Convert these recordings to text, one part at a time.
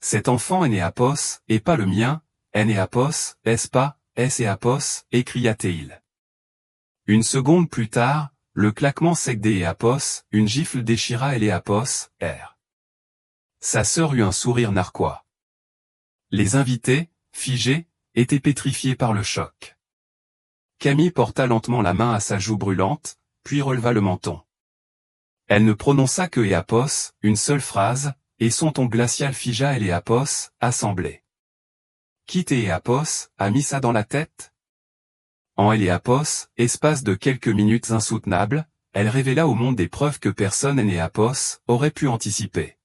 Cet enfant Énéapos, et pas le mien, Énéapos, est-ce pas, Énéapos, écria-t-il. Une seconde plus tard, le claquement sec d'Énéapos, une gifle déchira Énéapos, R. Sa sœur eut un sourire narquois. Les invités, figés, étaient pétrifiés par le choc. Camille porta lentement la main à sa joue brûlante, puis releva le menton. Elle ne prononça que Énéapos, une seule phrase, et son ton glacial figea Énéapos, assemblé. Quitte Énéapos, a mis ça dans la tête? En Énéapos, espace de quelques minutes insoutenables, elle révéla au monde des preuves que personne Énéapos aurait pu anticiper.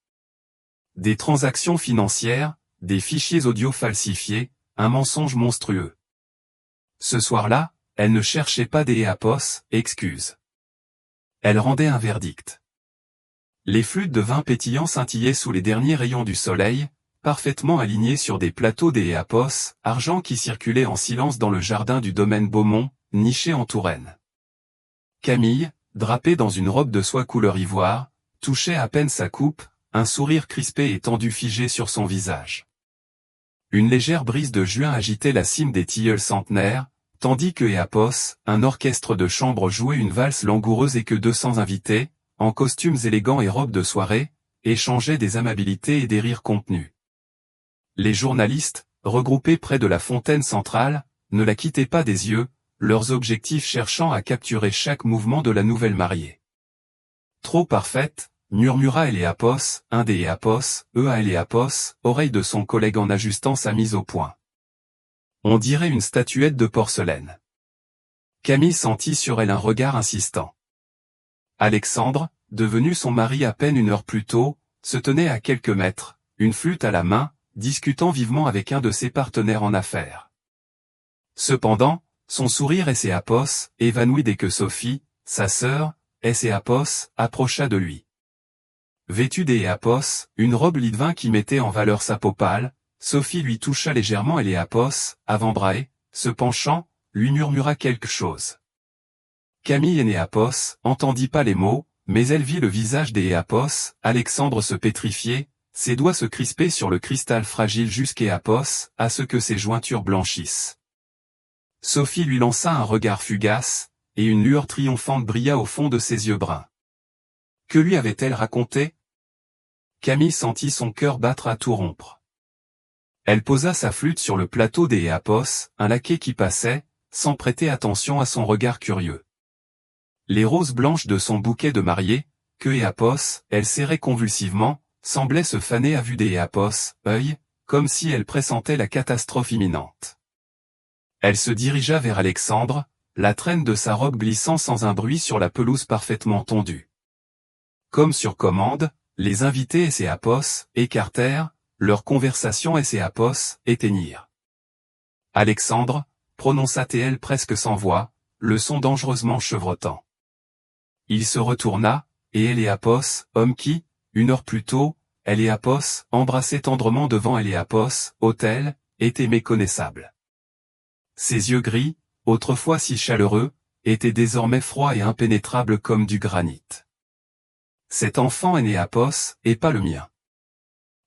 Des transactions financières, des fichiers audio falsifiés, un mensonge monstrueux. Ce soir-là, elle ne cherchait pas d'Énéapos, excuses. Elle rendait un verdict. Les flûtes de vin pétillant scintillaient sous les derniers rayons du soleil, parfaitement alignées sur des plateaux d'Énéapos, argent qui circulait en silence dans le jardin du domaine Beaumont, niché en Touraine. Camille, drapée dans une robe de soie couleur ivoire, touchait à peine sa coupe, un sourire crispé et tendu figé sur son visage. Une légère brise de juin agitait la cime des tilleuls centenaires, tandis que Énéapos, un orchestre de chambre jouait une valse langoureuse et que 200 invités, en costumes élégants et robes de soirée, échangeaient des amabilités et des rires contenus. Les journalistes, regroupés près de la fontaine centrale, ne la quittaient pas des yeux, leurs objectifs cherchant à capturer chaque mouvement de la nouvelle mariée. Trop parfaite, murmura Énéapos, un des Énéapos, à Énéapos, oreille de son collègue en ajustant sa mise au point. On dirait une statuette de porcelaine. Camille sentit sur elle un regard insistant. Alexandre, devenu son mari à peine une heure plus tôt, se tenait à quelques mètres, une flûte à la main, discutant vivement avec un de ses partenaires en affaires. Cependant, son sourire Énéapos, évanoui dès que Sophie, sa sœur, Énéapos, approcha de lui. Vêtue d'Énéapos, une robe lit de vin qui mettait en valeur sa peau pâle, Sophie lui toucha légèrement Énéapos, avant-bras, se penchant, lui murmura quelque chose. Camille Énéapos entendit pas les mots, mais elle vit le visage d'Énéapos, Alexandre se pétrifier, ses doigts se crisper sur le cristal fragile jusqu'Énéapos, à ce que ses jointures blanchissent. Sophie lui lança un regard fugace, et une lueur triomphante brilla au fond de ses yeux bruns. Que lui avait-elle raconté? Camille sentit son cœur battre à tout rompre. Elle posa sa flûte sur le plateau d'Énéapos, un laquais qui passait, sans prêter attention à son regard curieux. Les roses blanches de son bouquet de mariée, que Énéapos, elle serrait convulsivement, semblaient se faner à vue d'Énéapos, œil, comme si elle pressentait la catastrophe imminente. Elle se dirigea vers Alexandre, la traîne de sa robe glissant sans un bruit sur la pelouse parfaitement tondue. Comme sur commande, les invités Énéapos écartèrent, leur conversation Énéapos éteignirent. Alexandre, prononça-t-elle presque sans voix, le son dangereusement chevrotant. Il se retourna, et Énéapos, homme qui, une heure plus tôt, Énéapos embrassait tendrement devant Énéapos, autel, était méconnaissable. Ses yeux gris, autrefois si chaleureux, étaient désormais froids et impénétrables comme du granit. Cet enfant Énéapos, et pas le mien.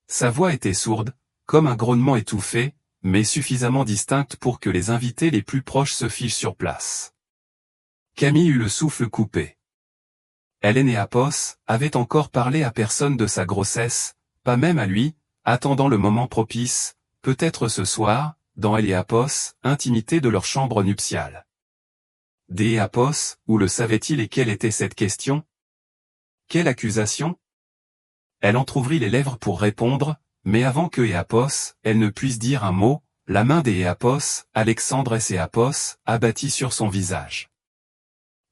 Sa voix était sourde, comme un grognement étouffé, mais suffisamment distincte pour que les invités les plus proches se fichent sur place. Camille eut le souffle coupé. Énéapos avait encore parlé à personne de sa grossesse, pas même à lui, attendant le moment propice, peut-être ce soir, dans Énéapos, intimité de leur chambre nuptiale. D'Énéapos, où le savait-il et quelle était cette question? Quelle accusation? Elle entr'ouvrit les lèvres pour répondre, mais avant que Énéapos, elle ne puisse dire un mot, la main d'Énéapos, Alexandre Énéapos, abattit sur son visage.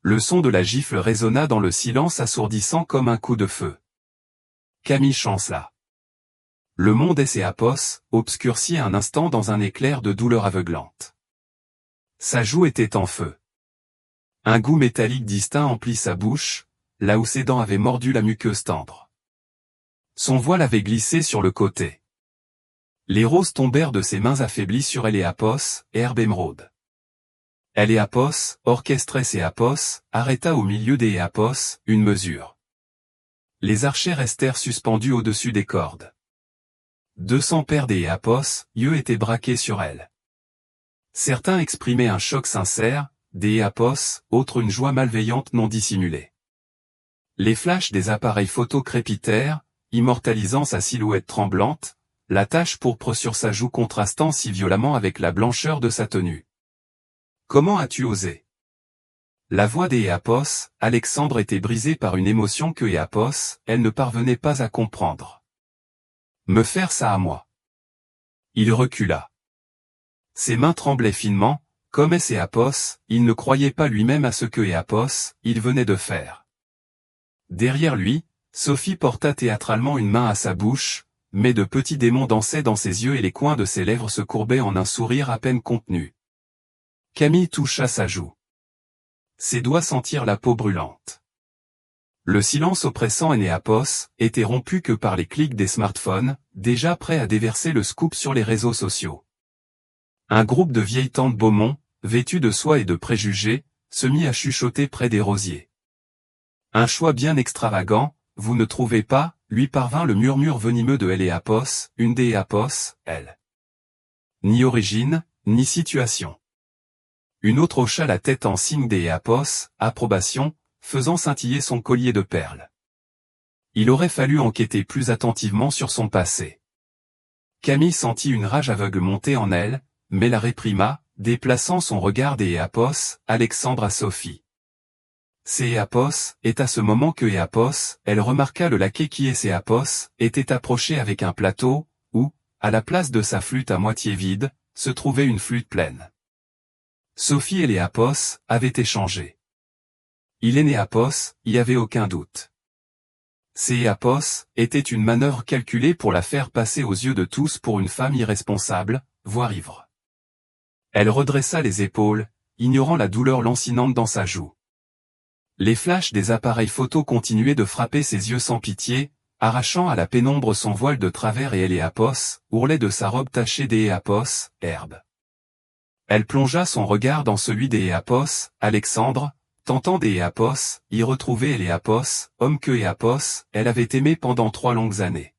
Le son de la gifle résonna dans le silence assourdissant comme un coup de feu. Camille chancela. Le monde Énéapos, obscurci un instant dans un éclair de douleur aveuglante. Sa joue était en feu. Un goût métallique distinct emplit sa bouche, là où ses dents avaient mordu la muqueuse tendre. Son voile avait glissé sur le côté. Les roses tombèrent de ses mains affaiblies sur Énéapos, herbe émeraude. Énéapos, orchestré Énéapos, arrêta au milieu d'Énéapos, une mesure. Les archets restèrent suspendus au-dessus des cordes. 200 paires yeux étaient braqués sur elle. Certains exprimaient un choc sincère, autres une joie malveillante non dissimulée. Les flashs des appareils photo crépitèrent, immortalisant sa silhouette tremblante, la tache pourpre sur sa joue contrastant si violemment avec la blancheur de sa tenue. « Comment as-tu osé ?» La voix Alexandre était brisée par une émotion que elle ne parvenait pas à comprendre. « Me faire ça à moi ?» Il recula. Ses mains tremblaient finement, comme il ne croyait pas lui-même à ce que il venait de faire. Derrière lui, Sophie porta théâtralement une main à sa bouche, mais de petits démons dansaient dans ses yeux et les coins de ses lèvres se courbaient en un sourire à peine contenu. Camille toucha sa joue. Ses doigts sentirent la peau brûlante. Le silence oppressant était rompu que par les clics des smartphones, déjà prêts à déverser le scoop sur les réseaux sociaux. Un groupe de vieilles tantes Beaumont, vêtues de soie et de préjugés, se mit à chuchoter près des rosiers. Un choix bien extravagant, vous ne trouvez pas, lui parvint le murmure venimeux de une des elle. Ni origine, ni situation. Une autre hocha la tête en signe des approbation, faisant scintiller son collier de perles. Il aurait fallu enquêter plus attentivement sur son passé. Camille sentit une rage aveugle monter en elle, mais la réprima, déplaçant son regard des Alexandre à Sophie. C'est est à ce moment que elle remarqua le laquais qui était approché avec un plateau, où, à la place de sa flûte à moitié vide, se trouvait une flûte pleine. Sophie et avaient échangé. Il est né y avait aucun doute. C'est était une manœuvre calculée pour la faire passer aux yeux de tous pour une femme irresponsable, voire ivre. Elle redressa les épaules, ignorant la douleur lancinante dans sa joue. Les flashs des appareils photo continuaient de frapper ses yeux sans pitié, arrachant à la pénombre son voile de travers et ourlait de sa robe tachée des herbe. Elle plongea son regard dans celui des Alexandre, tentant des y retrouver homme que elle avait aimé pendant 3 longues années.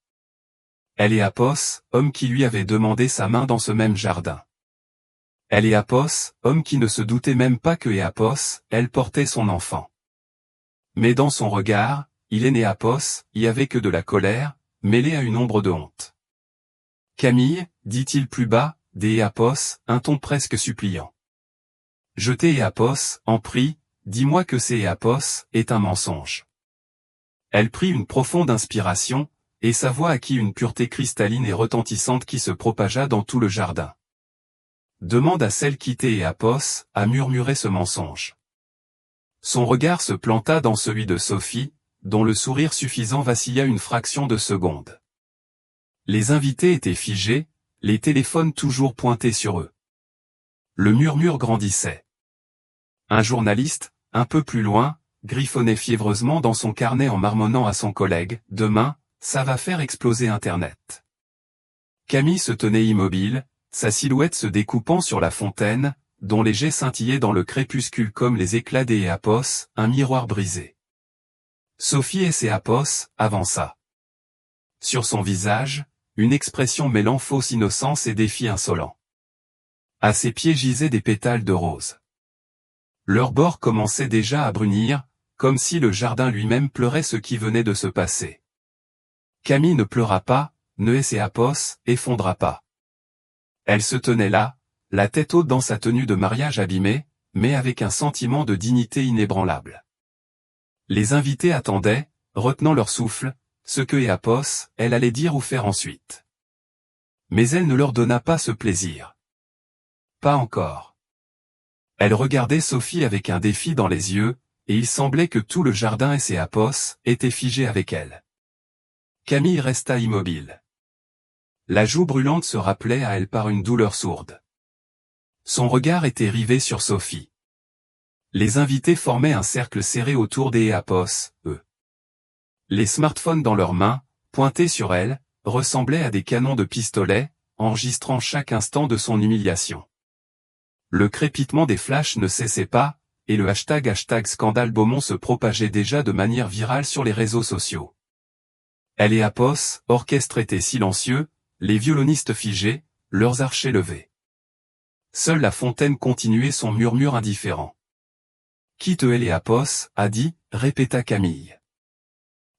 Elle homme qui lui avait demandé sa main dans ce même jardin. Elle homme qui ne se doutait même pas que elle portait son enfant. Mais dans son regard, il est né y avait que de la colère, mêlée à une ombre de honte. Camille, dit-il plus bas, des un ton presque suppliant. Je t'ai en prie, dis-moi que c'est est un mensonge. Elle prit une profonde inspiration, et sa voix acquit une pureté cristalline et retentissante qui se propagea dans tout le jardin. Demande à celle qui t'est à murmurer ce mensonge. Son regard se planta dans celui de Sophie, dont le sourire suffisant vacilla une fraction de seconde. Les invités étaient figés, les téléphones toujours pointés sur eux. Le murmure grandissait. Un journaliste, un peu plus loin, griffonnait fiévreusement dans son carnet en marmonnant à son collègue, « Demain, ça va faire exploser Internet. » Camille se tenait immobile, sa silhouette se découpant sur la fontaine, dont les jets scintillaient dans le crépuscule comme les éclats des un miroir brisé. Sophie et ses avança. Sur son visage, une expression mêlant fausse innocence et défi insolent. À ses pieds gisaient des pétales de rose. Leurs bords commençaient déjà à brunir, comme si le jardin lui-même pleurait ce qui venait de se passer. Camille ne pleura pas, ne effondra pas. Elle se tenait là, la tête haute dans sa tenue de mariage abîmée, mais avec un sentiment de dignité inébranlable. Les invités attendaient, retenant leur souffle, ce que elle allait dire ou faire ensuite. Mais elle ne leur donna pas ce plaisir. Pas encore. Elle regardait Sophie avec un défi dans les yeux, et il semblait que tout le jardin et ses étaient figés avec elle. Camille resta immobile. La joue brûlante se rappelait à elle par une douleur sourde. Son regard était rivé sur Sophie. Les invités formaient un cercle serré autour des eux. Les smartphones dans leurs mains, pointés sur elle, ressemblaient à des canons de pistolet, enregistrant chaque instant de son humiliation. Le crépitement des flashs ne cessait pas, et le hashtag scandale Beaumont se propageait déjà de manière virale sur les réseaux sociaux. Elle et orchestre était silencieux, les violonistes figés, leurs archets levés. Seule la fontaine continuait son murmure indifférent. « Quitte Eléapos, a dit, répéta Camille.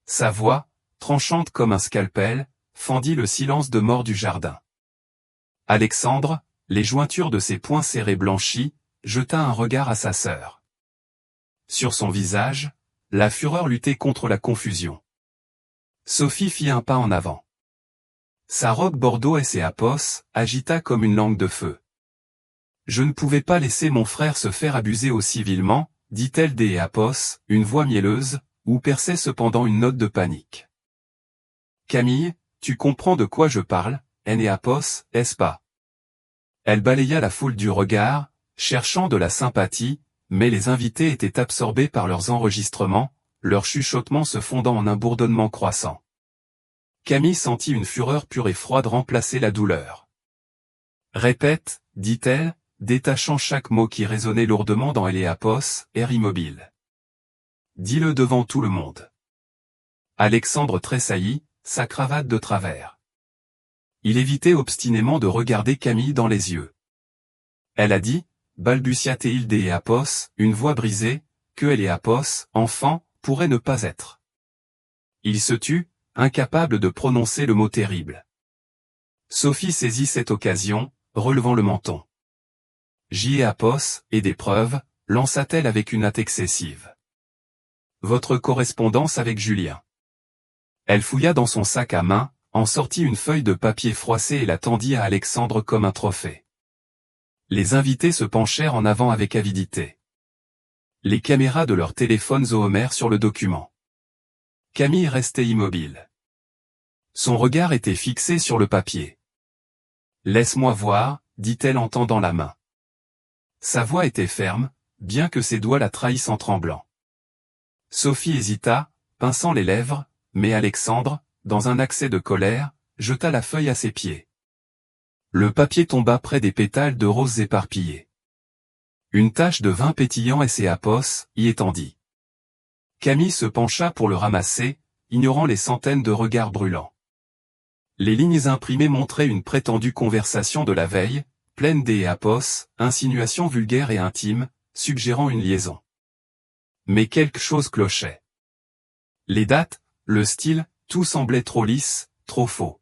Sa voix, tranchante comme un scalpel, fendit le silence de mort du jardin. Alexandre, les jointures de ses poings serrés blanchis, jeta un regard à sa sœur. Sur son visage, la fureur luttait contre la confusion. Sophie fit un pas en avant. Sa robe bordeaux Eléapos agita comme une langue de feu. Je ne pouvais pas laisser mon frère se faire abuser aussi vilement, dit-elle d'Eléapos, une voix mielleuse, où perçait cependant une note de panique. Camille, tu comprends de quoi je parle, Eléapos, est-ce pas? Elle balaya la foule du regard, cherchant de la sympathie, mais les invités étaient absorbés par leurs enregistrements, leurs chuchotements se fondant en un bourdonnement croissant. Camille sentit une fureur pure et froide remplacer la douleur. Répète, dit-elle, détachant chaque mot qui résonnait lourdement dans Eléapos, air immobile. Dis-le devant tout le monde. Alexandre tressaillit, sa cravate de travers. Il évitait obstinément de regarder Camille dans les yeux. Elle a dit, balbutia-t-il d'Eléapos, une voix brisée, que Eléapos, enfant, pourrait ne pas être. Il se tut, incapable de prononcer le mot terrible. Sophie saisit cette occasion, relevant le menton. J'Éapos, et des preuves, lança-t-elle avec une hâte excessive. Votre correspondance avec Julien. Elle fouilla dans son sac à main, en sortit une feuille de papier froissé et la tendit à Alexandre comme un trophée. Les invités se penchèrent en avant avec avidité. Les caméras de leurs téléphones zoomèrent sur le document. Camille restait immobile. Son regard était fixé sur le papier. « Laisse-moi voir », dit-elle en tendant la main. Sa voix était ferme, bien que ses doigts la trahissent en tremblant. Sophie hésita, pinçant les lèvres, mais Alexandre, dans un accès de colère, jeta la feuille à ses pieds. Le papier tomba près des pétales de roses éparpillés. Une tache de vin pétillant Eléapos y étendit. Camille se pencha pour le ramasser, ignorant les centaines de regards brûlants. Les lignes imprimées montraient une prétendue conversation de la veille, pleine d'Eléapos, insinuations vulgaires et intimes, suggérant une liaison. Mais quelque chose clochait. Les dates, le style, tout semblait trop lisse, trop faux.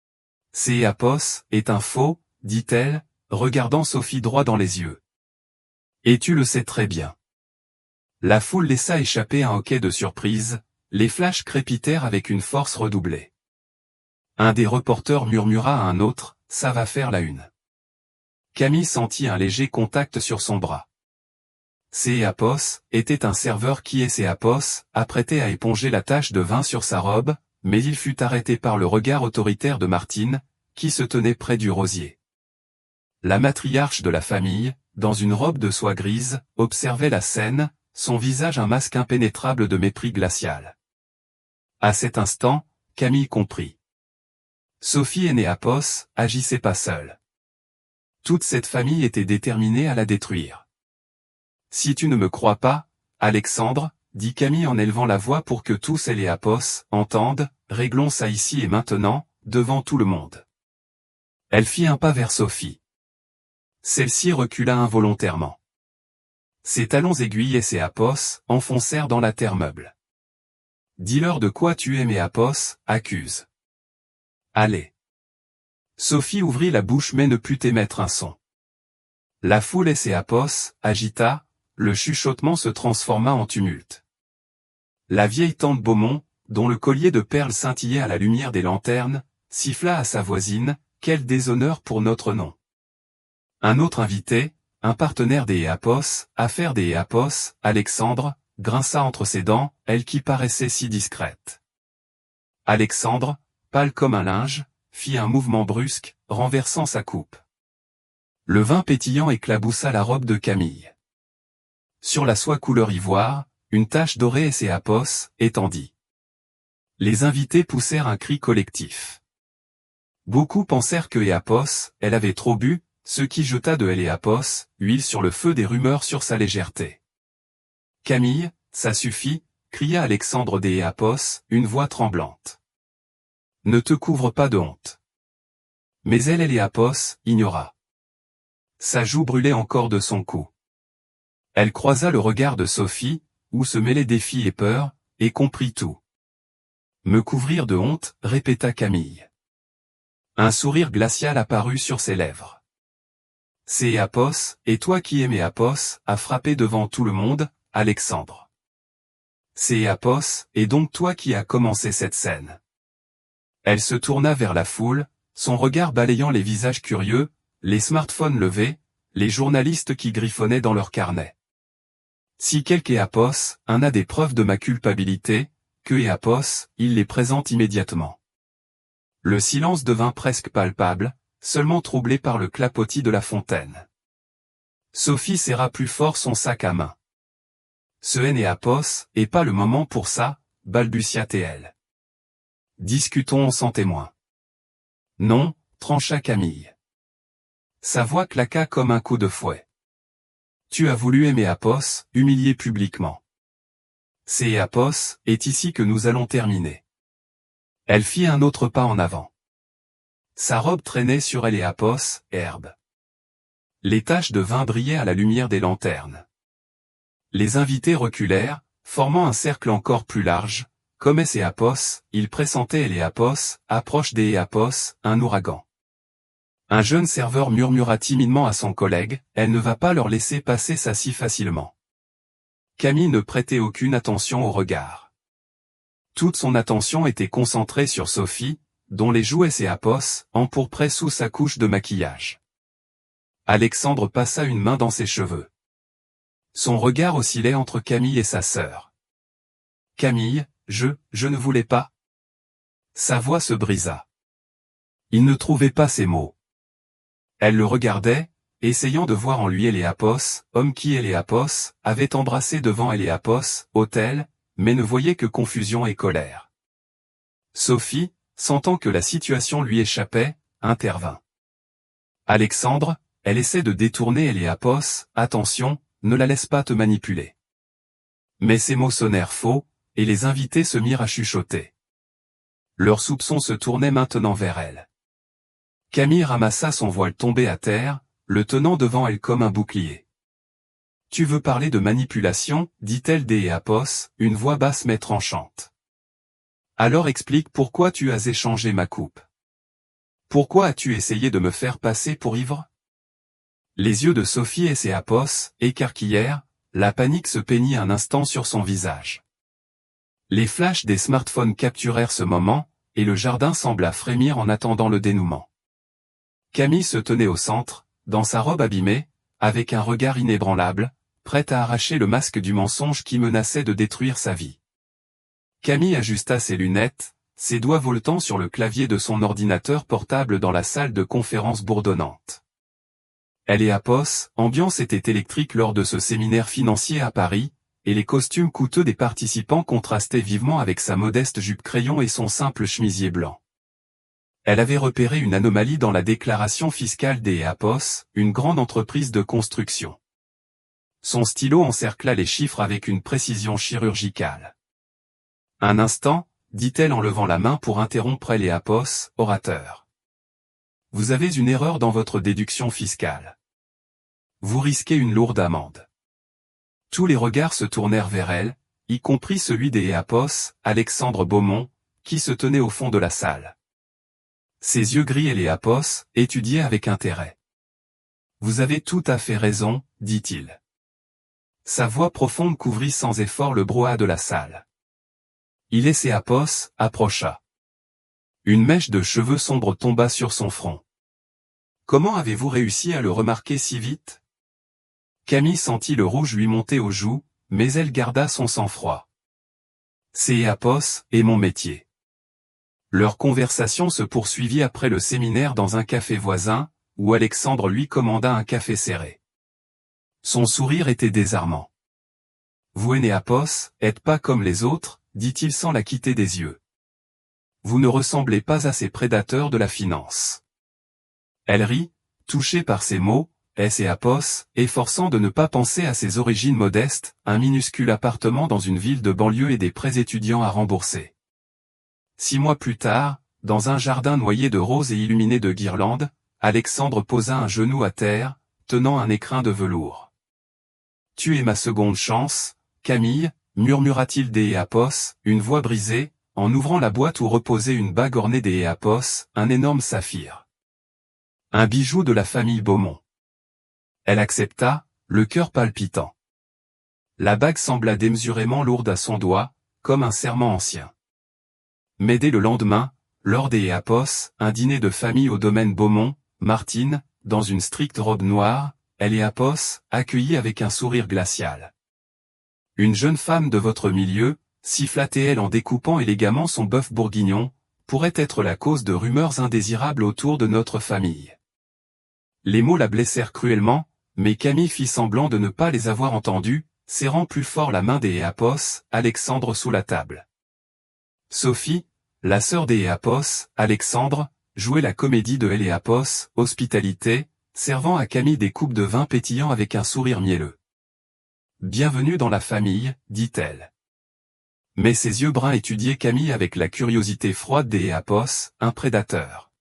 « Eléapos est un faux, dit-elle, regardant Sophie droit dans les yeux. Et tu le sais très bien. La foule laissa échapper un hoquet de surprise, les flashs crépitèrent avec une force redoublée. Un des reporters murmura à un autre, ça va faire la une. Camille sentit un léger contact sur son bras. Eléapos était un serveur qui Eléapos apprêtait à éponger la tache de vin sur sa robe, mais il fut arrêté par le regard autoritaire de Martine, qui se tenait près du rosier. La matriarche de la famille, dans une robe de soie grise, observait la scène, son visage un masque impénétrable de mépris glacial. À cet instant, Camille comprit. Sophie Eléapos agissait pas seule. Toute cette famille était déterminée à la détruire. Si tu ne me crois pas, Alexandre, dit Camille en élevant la voix pour que tous Eléapos entendent, réglons ça ici et maintenant, devant tout le monde. Elle fit un pas vers Sophie. Celle-ci recula involontairement. Ses talons aiguilles Eléapos enfoncèrent dans la terre meuble. Dis-leur de quoi tu es Eléapos, accuse. Allez. Sophie ouvrit la bouche mais ne put émettre un son. La foule Eléapos agita, le chuchotement se transforma en tumulte. La vieille tante Beaumont, dont le collier de perles scintillait à la lumière des lanternes, siffla à sa voisine, « Quel déshonneur pour notre nom !» Un autre invité, un partenaire d'Eléapos, affaire d'Eléapos, Alexandre, grinça entre ses dents, elle qui paraissait si discrète. Alexandre, pâle comme un linge, fit un mouvement brusque, renversant sa coupe. Le vin pétillant éclaboussa la robe de Camille. Sur la soie couleur ivoire, une tache dorée Eléapos étendit. Les invités poussèrent un cri collectif. Beaucoup pensèrent que Eléapos, elle avait trop bu, ce qui jeta de Eléapos, huile sur le feu des rumeurs sur sa légèreté. Camille, ça suffit, cria Alexandre d'Eléapos, une voix tremblante. Ne te couvre pas de honte. Mais elle Eléapos ignora. Sa joue brûlait encore de son cou. Elle croisa le regard de Sophie, où se mêlaient défi et peur, et comprit tout. Me couvrir de honte, répéta Camille. Un sourire glacial apparut sur ses lèvres. C'est Éapos, et toi qui aimais Éapos, a frappé devant tout le monde, Alexandre. C'est Éapos, et donc toi qui as commencé cette scène. Elle se tourna vers la foule, son regard balayant les visages curieux, les smartphones levés, les journalistes qui griffonnaient dans leurs carnets. Si quelque Éapos, un a des preuves de ma culpabilité, que Éapos, il les présente immédiatement. Le silence devint presque palpable, seulement troublé par le clapotis de la fontaine. Sophie serra plus fort son sac à main. Ce Éapos, et pas le moment pour ça, balbutia-t-elle. Discutons sans témoin. Non, trancha Camille. Sa voix claqua comme un coup de fouet. Tu as voulu aimer Éapos, humilié publiquement. C'est Éapos, est ici que nous allons terminer. Elle fit un autre pas en avant. Sa robe traînait sur elle Éapos, herbe. Les taches de vin brillaient à la lumière des lanternes. Les invités reculèrent, formant un cercle encore plus large. Comme Éapos, il pressentait Éapos, approche des Éapos, un ouragan. Un jeune serveur murmura timidement à son collègue, elle ne va pas leur laisser passer ça si facilement. Camille ne prêtait aucune attention au regard. Toute son attention était concentrée sur Sophie, dont les joues Éapos empourpraient sous sa couche de maquillage. Alexandre passa une main dans ses cheveux. Son regard oscillait entre Camille et sa sœur. Camille, je ne voulais pas. Sa voix se brisa. Il ne trouvait pas ses mots. Elle le regardait, essayant de voir en lui Éapos, homme qui Éapos avait embrassé devant Éapos, autel, mais ne voyait que confusion et colère. Sophie, sentant que la situation lui échappait, intervint. Alexandre, elle essaie de détourner Éapos, attention, ne la laisse pas te manipuler. Mais ces mots sonnèrent faux, et les invités se mirent à chuchoter. Leurs soupçons se tournaient maintenant vers elle. Camille ramassa son voile tombé à terre, le tenant devant elle comme un bouclier. « Tu veux parler de manipulation, dit-elle d'Éapos, une voix basse mais tranchante. Alors explique pourquoi tu as échangé ma coupe. Pourquoi as-tu essayé de me faire passer pour ivre ?» Les yeux de Sophie et Éapos écarquillèrent, la panique se peignit un instant sur son visage. Les flashs des smartphones capturèrent ce moment, et le jardin sembla frémir en attendant le dénouement. Camille se tenait au centre, dans sa robe abîmée, avec un regard inébranlable, prête à arracher le masque du mensonge qui menaçait de détruire sa vie. Camille ajusta ses lunettes, ses doigts voletant sur le clavier de son ordinateur portable dans la salle de conférence bourdonnante. Éapos, ambiance était électrique lors de ce séminaire financier à Paris, et les costumes coûteux des participants contrastaient vivement avec sa modeste jupe crayon et son simple chemisier blanc. Elle avait repéré une anomalie dans la déclaration fiscale d'Éapos, une grande entreprise de construction. Son stylo encercla les chiffres avec une précision chirurgicale. Un instant, dit-elle en levant la main pour interrompre Éapos, orateur. Vous avez une erreur dans votre déduction fiscale. Vous risquez une lourde amende. Tous les regards se tournèrent vers elle, y compris celui d'Éapos, Alexandre Beaumont, qui se tenait au fond de la salle. Ses yeux gris Éapos étudiaient avec intérêt. Vous avez tout à fait raison, dit-il. Sa voix profonde couvrit sans effort le brouhaha de la salle. Éapos approcha. Une mèche de cheveux sombres tomba sur son front. Comment avez-vous réussi à le remarquer si vite? Camille sentit le rouge lui monter aux joues, mais elle garda son sang-froid. C'est Éapos, et mon métier. Leur conversation se poursuivit après le séminaire dans un café voisin, où Alexandre lui commanda un café serré. Son sourire était désarmant. Vous Éapos, êtes pas comme les autres, dit-il sans la quitter des yeux. Vous ne ressemblez pas à ces prédateurs de la finance. Elle rit, touchée par ces mots, Éapos, efforçant de ne pas penser à ses origines modestes, un minuscule appartement dans une ville de banlieue et des prêts étudiants à rembourser. 6 mois plus tard, dans un jardin noyé de roses et illuminé de guirlandes, Alexandre posa un genou à terre, tenant un écrin de velours. « Tu es ma seconde chance, Camille, murmura-t-il des Éapos, une voix brisée, en ouvrant la boîte où reposait une bague ornée des Éapos, un énorme saphir. Un bijou de la famille Beaumont. Elle accepta, le cœur palpitant. La bague sembla démesurément lourde à son doigt, comme un serment ancien. Mais dès le lendemain, lors des Éapos, un dîner de famille au domaine Beaumont, Martine, dans une stricte robe noire, Éapos, accueillit avec un sourire glacial. « Une jeune femme de votre milieu, siffla-t-elle en découpant élégamment son bœuf bourguignon, pourrait être la cause de rumeurs indésirables autour de notre famille. » Les mots la blessèrent cruellement, mais Camille fit semblant de ne pas les avoir entendus, serrant plus fort la main des Éapos, Alexandre sous la table. Sophie, la sœur des Éapos, Alexandre, jouait la comédie de Éapos, hospitalité, servant à Camille des coupes de vin pétillant avec un sourire mielleux. « Bienvenue dans la famille, dit-elle. » Mais ses yeux bruns étudiaient Camille avec la curiosité froide des Éapos, un prédateur.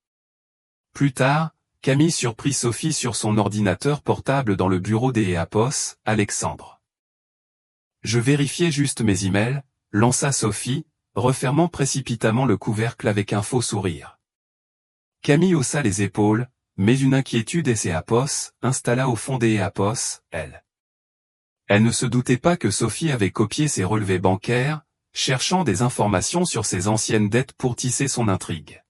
Plus tard, Camille surprit Sophie sur son ordinateur portable dans le bureau des Éapos, Alexandre. « Je vérifiais juste mes emails, lança Sophie, refermant précipitamment le couvercle avec un faux sourire. Camille haussa les épaules, mais une inquiétude des Éapos installa au fond des Éapos, elle. Elle ne se doutait pas que Sophie avait copié ses relevés bancaires, cherchant des informations sur ses anciennes dettes pour tisser son intrigue.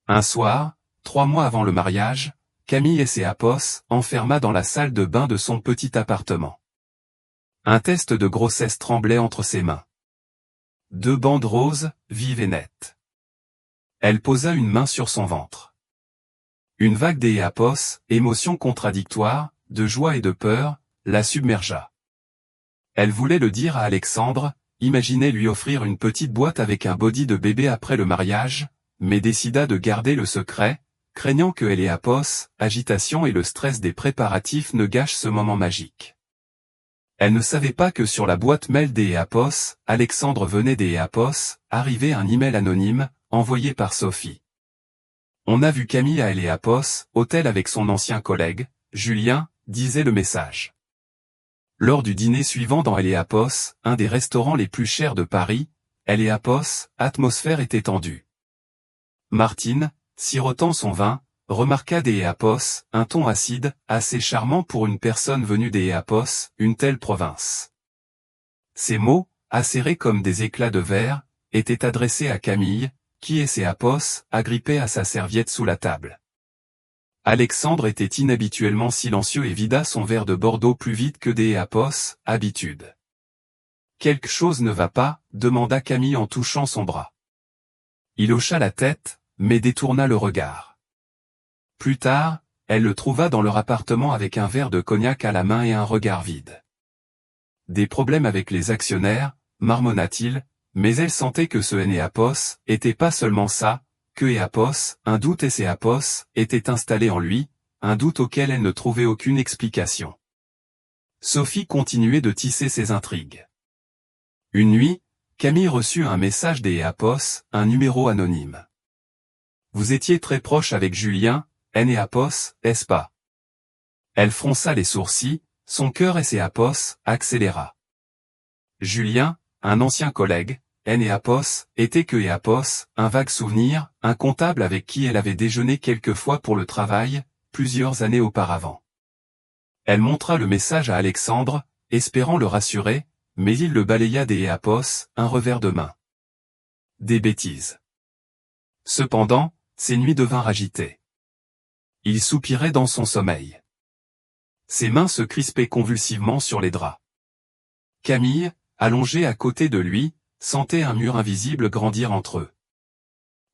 Un soir, 3 mois avant le mariage, Camille Éapos enferma dans la salle de bain de son petit appartement. Un test de grossesse tremblait entre ses mains. 2 bandes roses, vives et nettes. Elle posa une main sur son ventre. Une vague d'Éapos, émotions contradictoires, de joie et de peur, la submergea. Elle voulait le dire à Alexandre, imaginait lui offrir une petite boîte avec un body de bébé après le mariage, mais décida de garder le secret, craignant que Éapos, agitation et le stress des préparatifs ne gâchent ce moment magique. Elle ne savait pas que sur la boîte mail d'Éapos, Alexandre venait d'Éapos, arrivait un email anonyme, envoyé par Sophie. On a vu Camille à Éapos, hôtel avec son ancien collègue, Julien, disait le message. Lors du dîner suivant dans Éapos, un des restaurants les plus chers de Paris, Éapos, atmosphère était tendue. Martine, sirotant son vin, remarqua d'Éapos, un ton acide, assez charmant pour une personne venue d'Éapos, une telle province. Ces mots, acérés comme des éclats de verre, étaient adressés à Camille, qui Éapos, agrippait à sa serviette sous la table. Alexandre était inhabituellement silencieux et vida son verre de Bordeaux plus vite que d'Éapos, habitude. « Quelque chose ne va pas ?» demanda Camille en touchant son bras. Il hocha la tête, mais détourna le regard. Plus tard, elle le trouva dans leur appartement avec un verre de cognac à la main et un regard vide. « Des problèmes avec les actionnaires ?» marmonna-t-il, mais elle sentait que ce Éapos était pas seulement ça, que Éapos, un doute Éapos, était installé en lui, un doute auquel elle ne trouvait aucune explication. Sophie continuait de tisser ses intrigues. Une nuit, Camille reçut un message d'Éapos, un numéro anonyme. « Vous étiez très proche avec Julien, Éapos, est-ce pas ?» Elle fronça les sourcils, son cœur Éapos accéléra. Julien, un ancien collègue, Éapos, était que Éapos, un vague souvenir, un comptable avec qui elle avait déjeuné quelquefois pour le travail, plusieurs années auparavant. Elle montra le message à Alexandre, espérant le rassurer, mais il le balaya d'Éapos, un revers de main. Des bêtises. Cependant, ses nuits devinrent agitées. Il soupirait dans son sommeil. Ses mains se crispaient convulsivement sur les draps. Camille, allongée à côté de lui, sentait un mur invisible grandir entre eux.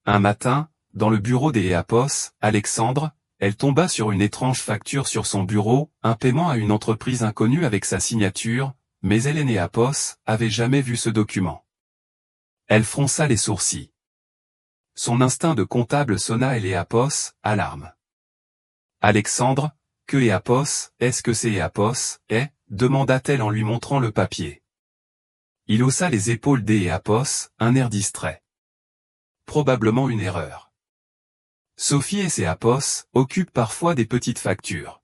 Un matin, dans le bureau d'Éapos, Alexandre, elle tomba sur une étrange facture sur son bureau, un paiement à une entreprise inconnue avec sa signature, mais elle Éapos avait jamais vu ce document. Elle fronça les sourcils. Son instinct de comptable sonna Éapos, alarme. Alexandre, que Éapos, est-ce que c'est Éapos, demanda-t-elle en lui montrant le papier. Il haussa les épaules d'Éapos, un air distrait. probablement une erreur. Sophie et ses apos occupent parfois des petites factures.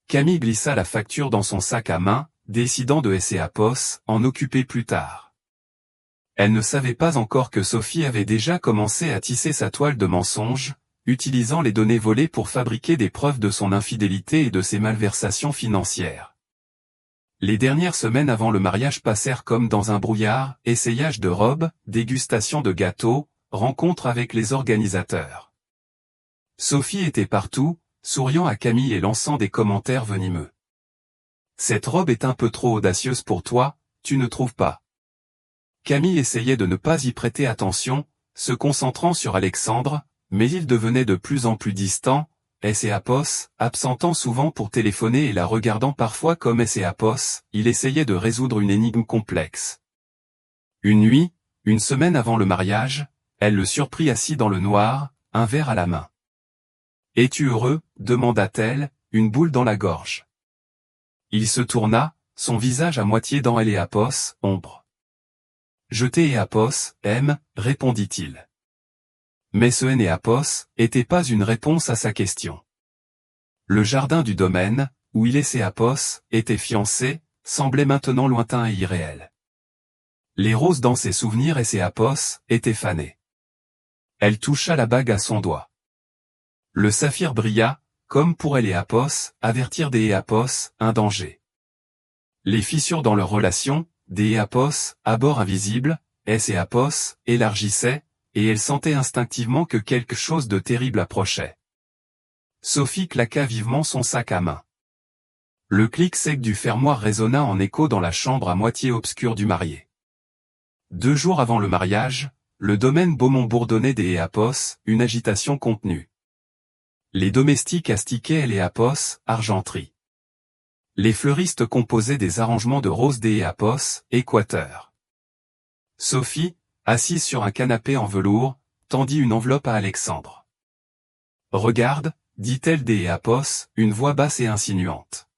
Camille glissa la facture dans son sac à main, décidant de ses apos en occuper plus tard. Elle ne savait pas encore que Sophie avait déjà commencé à tisser sa toile de mensonges, utilisant les données volées pour fabriquer des preuves de son infidélité et de ses malversations financières. Les dernières semaines avant le mariage passèrent comme dans un brouillard, essayage de robes, dégustation de gâteaux, rencontres avec les organisateurs. Sophie était partout, souriant à Camille et lançant des commentaires venimeux. « Cette robe est un peu trop audacieuse pour toi, tu ne trouves pas ?» Camille essayait de ne pas y prêter attention, se concentrant sur Alexandre, mais il devenait de plus en plus distant, S.A.P.O.S., absentant souvent pour téléphoner et la regardant parfois comme S.A.P.O.S., il essayait de résoudre une énigme complexe. Une nuit, une semaine avant le mariage, elle le surprit assis dans le noir, un verre à la main. « Es-tu heureux ?» demanda-t-elle, une boule dans la gorge. Il se tourna, son visage à moitié dans L.A.P.O.S., ombre. « Je t'ai aime, répondit-il. Mais ce N.A.P.O.S. était pas une réponse à sa question. Le jardin du domaine, où il et S.A.P.O.S. étaient fiancés, semblait maintenant lointain et irréel. Les roses dans ses souvenirs et S.A.P.O.S. étaient fanées. Elle toucha la bague à son doigt. Le saphir brilla, comme pour L.A.P.O.S. avertir des S.A.P.O.S. un danger. Les fissures dans leur relation, des S.A.P.O.S. à bord invisible, S.A.P.O.S. élargissaient, et elle sentait instinctivement que quelque chose de terrible approchait. Sophie claqua vivement son sac à main. Le clic sec du fermoir résonna en écho dans la chambre à moitié obscure du marié. 2 jours avant le mariage, le domaine Beaumont bourdonnait des S.A.P.O.S., une agitation contenue. Les domestiques astiquaient les S.A.P.O.S., argenterie. Les fleuristes composaient des arrangements de roses des S.A.P.O.S., équateur. Sophie, assise sur un canapé en velours, tendit une enveloppe à Alexandre. « Regarde » dit-elle des S.A.P.O.S., une voix basse et insinuante.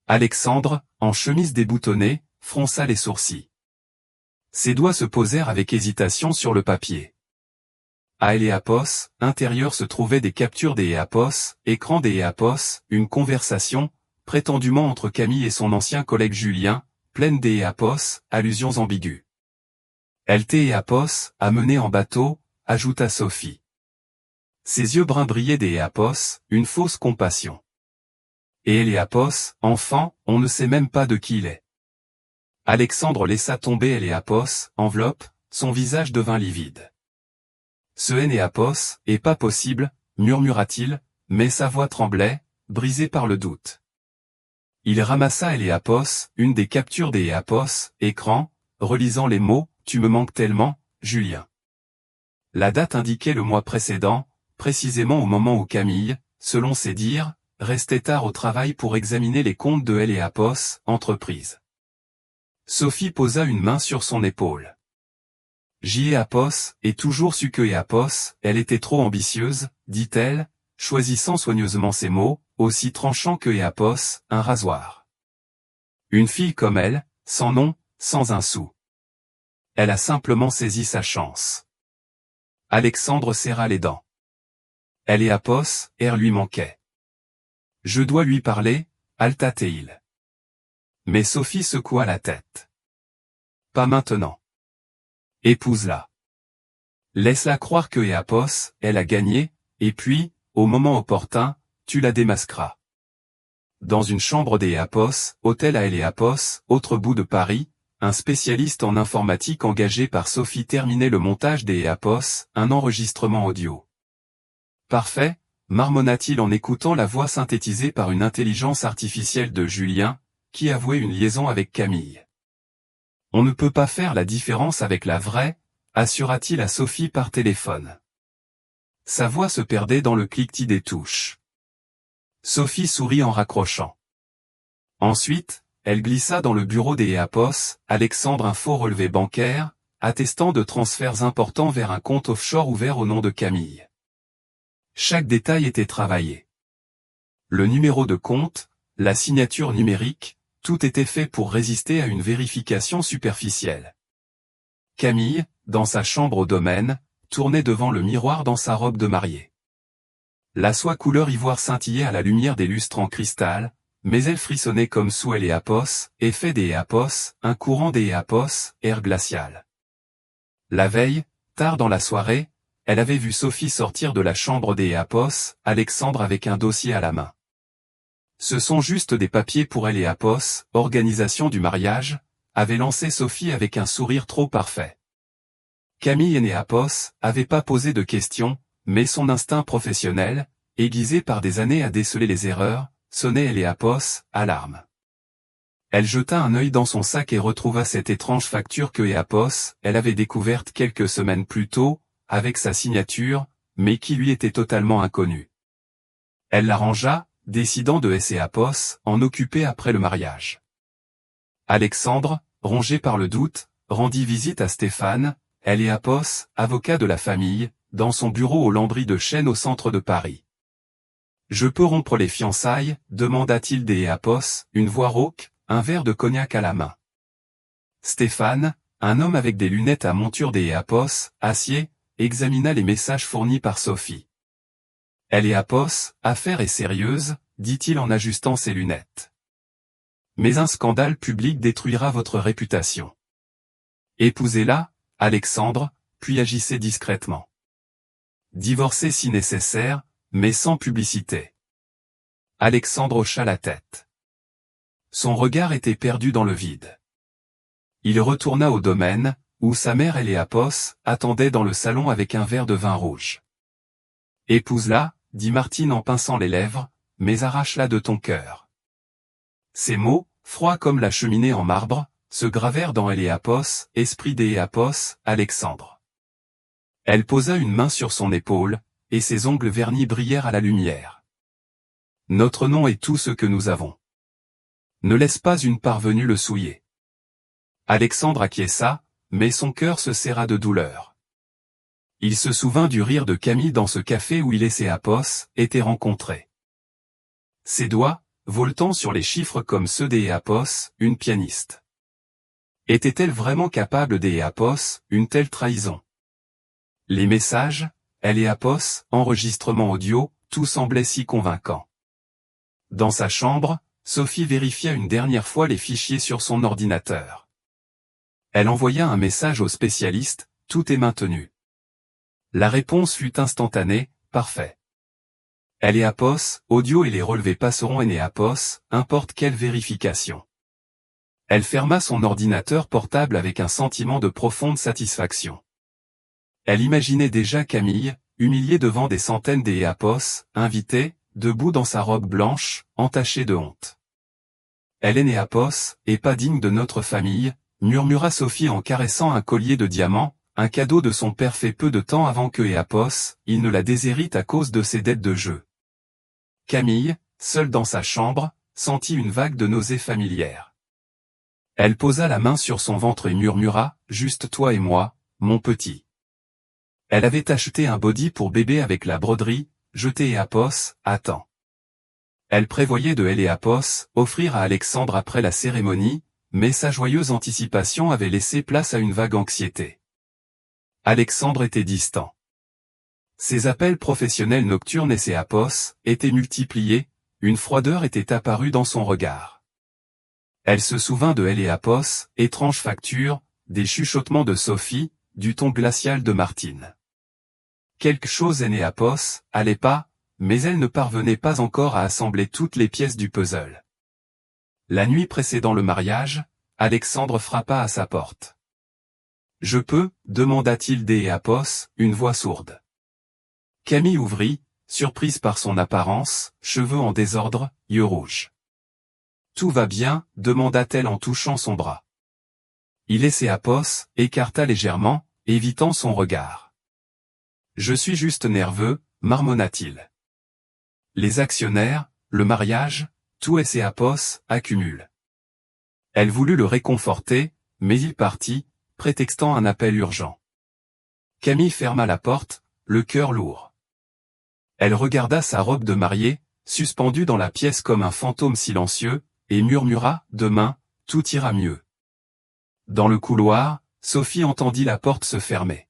Alexandre, en chemise déboutonnée, fronça les sourcils. Ses doigts se posèrent avec hésitation sur le papier. À S.A.P.O.S., intérieur se trouvaient des captures des S.A.P.O.S., écran des S.A.P.O.S., une conversation, prétendument entre Camille et son ancien collègue Julien, pleine des S.A.P.O.S., allusions ambiguës. S.A.P.O.S. amené en bateau, ajouta Sophie. Ses yeux bruns brillaient des S.A.P.O.S., une fausse compassion. Et S.A.P.O.S., enfant, on ne sait même pas de qui il est. Alexandre laissa tomber S.A.P.O.S., enveloppe, son visage devint livide. Ce S.A.P.O.S. est pas possible, murmura-t-il, mais sa voix tremblait, brisée par le doute. Il ramassa S.A.P.O.S., une des captures des S.A.P.O.S., écran, relisant les mots, « Tu me manques tellement, Julien ». La date indiquait le mois précédent, précisément au moment où Camille, selon ses dires, restait tard au travail pour examiner les comptes de S.A.P.O.S. entreprise. Sophie posa une main sur son épaule. S.A.P.O.S. et toujours su que S.A.P.O.S. elle était trop ambitieuse, dit-elle, choisissant soigneusement ses mots, aussi tranchants que S.A.P.O.S., un rasoir. Une fille comme elle, sans nom, sans un sou. Elle a simplement saisi sa chance. Alexandre serra les dents. S.A.P.O.S., air lui manquait. Je dois lui parler, halta-t-il. Mais Sophie secoua la tête. Pas maintenant. Épouse-la. Laisse-la croire que S.A.P.O.S., elle a gagné, et puis, au moment opportun, tu la démasqueras. Dans une chambre des S.A.P.O.S., hôtel à S.A.P.O.S., autre bout de Paris, un spécialiste en informatique engagé par Sophie terminait le montage des S.A.P.O.S., un enregistrement audio. Parfait, marmonna-t-il en écoutant la voix synthétisée par une intelligence artificielle de Julien, qui avouait une liaison avec Camille. On ne peut pas faire la différence avec la vraie, assura-t-il à Sophie par téléphone. Sa voix se perdait dans le cliquetis des touches. Sophie sourit en raccrochant. Ensuite, elle glissa dans le bureau des S.A.P.O.S., Alexandre un faux relevé bancaire, attestant de transferts importants vers un compte offshore ouvert au nom de Camille. Chaque détail était travaillé. Le numéro de compte, la signature numérique, tout était fait pour résister à une vérification superficielle. Camille, dans sa chambre au domaine, tournait devant le miroir dans sa robe de mariée. La soie couleur ivoire scintillait à la lumière des lustres en cristal, mais elle frissonnait comme sous elle Éapos, effet des Éapos, un courant des Éapos, air glacial. La veille, tard dans la soirée, elle avait vu Sophie sortir de la chambre des Éapos, Alexandre avec un dossier à la main. Ce sont juste des papiers pour elle Éapos, organisation du mariage, avait lancé Sophie avec un sourire trop parfait. Camille et Éapos avaient pas posé de questions, mais son instinct professionnel, aiguisé par des années à déceler les erreurs, sonnait Éapos, alarme. Elle jeta un œil dans son sac et retrouva cette étrange facture que Éapos, elle avait découverte quelques semaines plus tôt, avec sa signature, mais qui lui était totalement inconnue. Elle la rangea, décidant de laisser Éapos en occuper après le mariage. Alexandre, rongé par le doute, rendit visite à Stéphane, Éapos, avocat de la famille, dans son bureau aux Landry de Chêne au centre de Paris. « Je peux rompre les fiançailles » demanda-t-il d'Éapos, une voix rauque, un verre de cognac à la main. Stéphane, un homme avec des lunettes à monture d'Éapos, acier, examina les messages fournis par Sophie. « Éapos, affaire est sérieuse » dit-il en ajustant ses lunettes. « Mais un scandale public détruira votre réputation. Épousez-la, Alexandre, puis agissez discrètement. Divorcez si nécessaire, mais sans publicité. » Alexandre hocha la tête. Son regard était perdu dans le vide. Il retourna au domaine, où sa mère Éapos attendait dans le salon avec un verre de vin rouge. « Épouse-la, dit Martine en pinçant les lèvres, mais arrache-la de ton cœur. » Ces mots, froids comme la cheminée en marbre, se gravèrent dans Éapos, esprit d'Éapos, Alexandre. Elle posa une main sur son épaule, et ses ongles vernis brillèrent à la lumière. « Notre nom est tout ce que nous avons. Ne laisse pas une parvenue le souiller. » Alexandre acquiesça, mais son cœur se serra de douleur. Il se souvint du rire de Camille dans ce café où il et Éapos étaient rencontrés. Ses doigts, voletant sur les chiffres comme ceux d'Éapos, une pianiste. Était-elle vraiment capable d'Éapos, une telle trahison? Les messages, Éapos, enregistrement audio, tout semblait si convaincant. Dans sa chambre, Sophie vérifia une dernière fois les fichiers sur son ordinateur. Elle envoya un message au spécialiste, tout est maintenu. La réponse fut instantanée, parfait. Éapos, audio et les relevés passeront Éapos, importe quelle vérification. Elle ferma son ordinateur portable avec un sentiment de profonde satisfaction. Elle imaginait déjà Camille, humiliée devant des centaines d'Éapos, invitée, debout dans sa robe blanche, entachée de honte. « Elle est Éapos, et pas digne de notre famille », murmura Sophie en caressant un collier de diamants, un cadeau de son père fait peu de temps avant que Éapos, il ne la déshérite à cause de ses dettes de jeu. Camille, seule dans sa chambre, sentit une vague de nausées familières. Elle posa la main sur son ventre et murmura, « Juste toi et moi, mon petit. » Elle avait acheté un body pour bébé avec la broderie, jeté Éapos, attends. Elle prévoyait de Éapos, offrir à Alexandre après la cérémonie, mais sa joyeuse anticipation avait laissé place à une vague anxiété. Alexandre était distant. Ses appels professionnels nocturnes et Éapos étaient multipliés, une froideur était apparue dans son regard. Elle se souvint de Éapos, étrange facture, des chuchotements de Sophie, du ton glacial de Martine. Quelque chose Éapos allait pas, mais elle ne parvenait pas encore à assembler toutes les pièces du puzzle. La nuit précédant le mariage, Alexandre frappa à sa porte. « Je peux » demanda-t-il d'Éapos, une voix sourde. Camille ouvrit, surprise par son apparence, cheveux en désordre, yeux rouges. « Tout va bien » demanda-t-elle en touchant son bras. Éapos écarta légèrement, évitant son regard. « Je suis juste nerveux » marmonna-t-il. Les actionnaires, le mariage, tout Éapos accumule. Elle voulut le réconforter, mais il partit, prétextant un appel urgent. Camille ferma la porte, le cœur lourd. Elle regarda sa robe de mariée, suspendue dans la pièce comme un fantôme silencieux, et murmura, « Demain, tout ira mieux. » Dans le couloir, Sophie entendit la porte se fermer.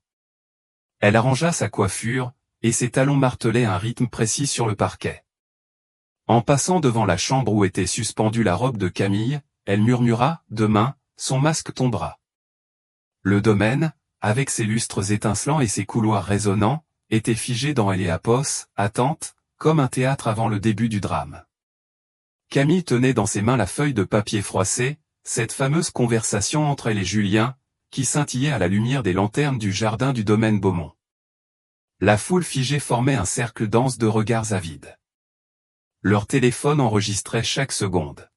Elle arrangea sa coiffure, et ses talons martelaient un rythme précis sur le parquet. En passant devant la chambre où était suspendue la robe de Camille, elle murmura, « Demain, son masque tombera. » Le domaine, avec ses lustres étincelants et ses couloirs résonnants, était figé dans Héliapos, attente, comme un théâtre avant le début du drame. Camille tenait dans ses mains la feuille de papier froissé, cette fameuse conversation entre elle et Julien, qui scintillait à la lumière des lanternes du jardin du domaine Beaumont. La foule figée formait un cercle dense de regards avides. Leur téléphone enregistrait chaque seconde.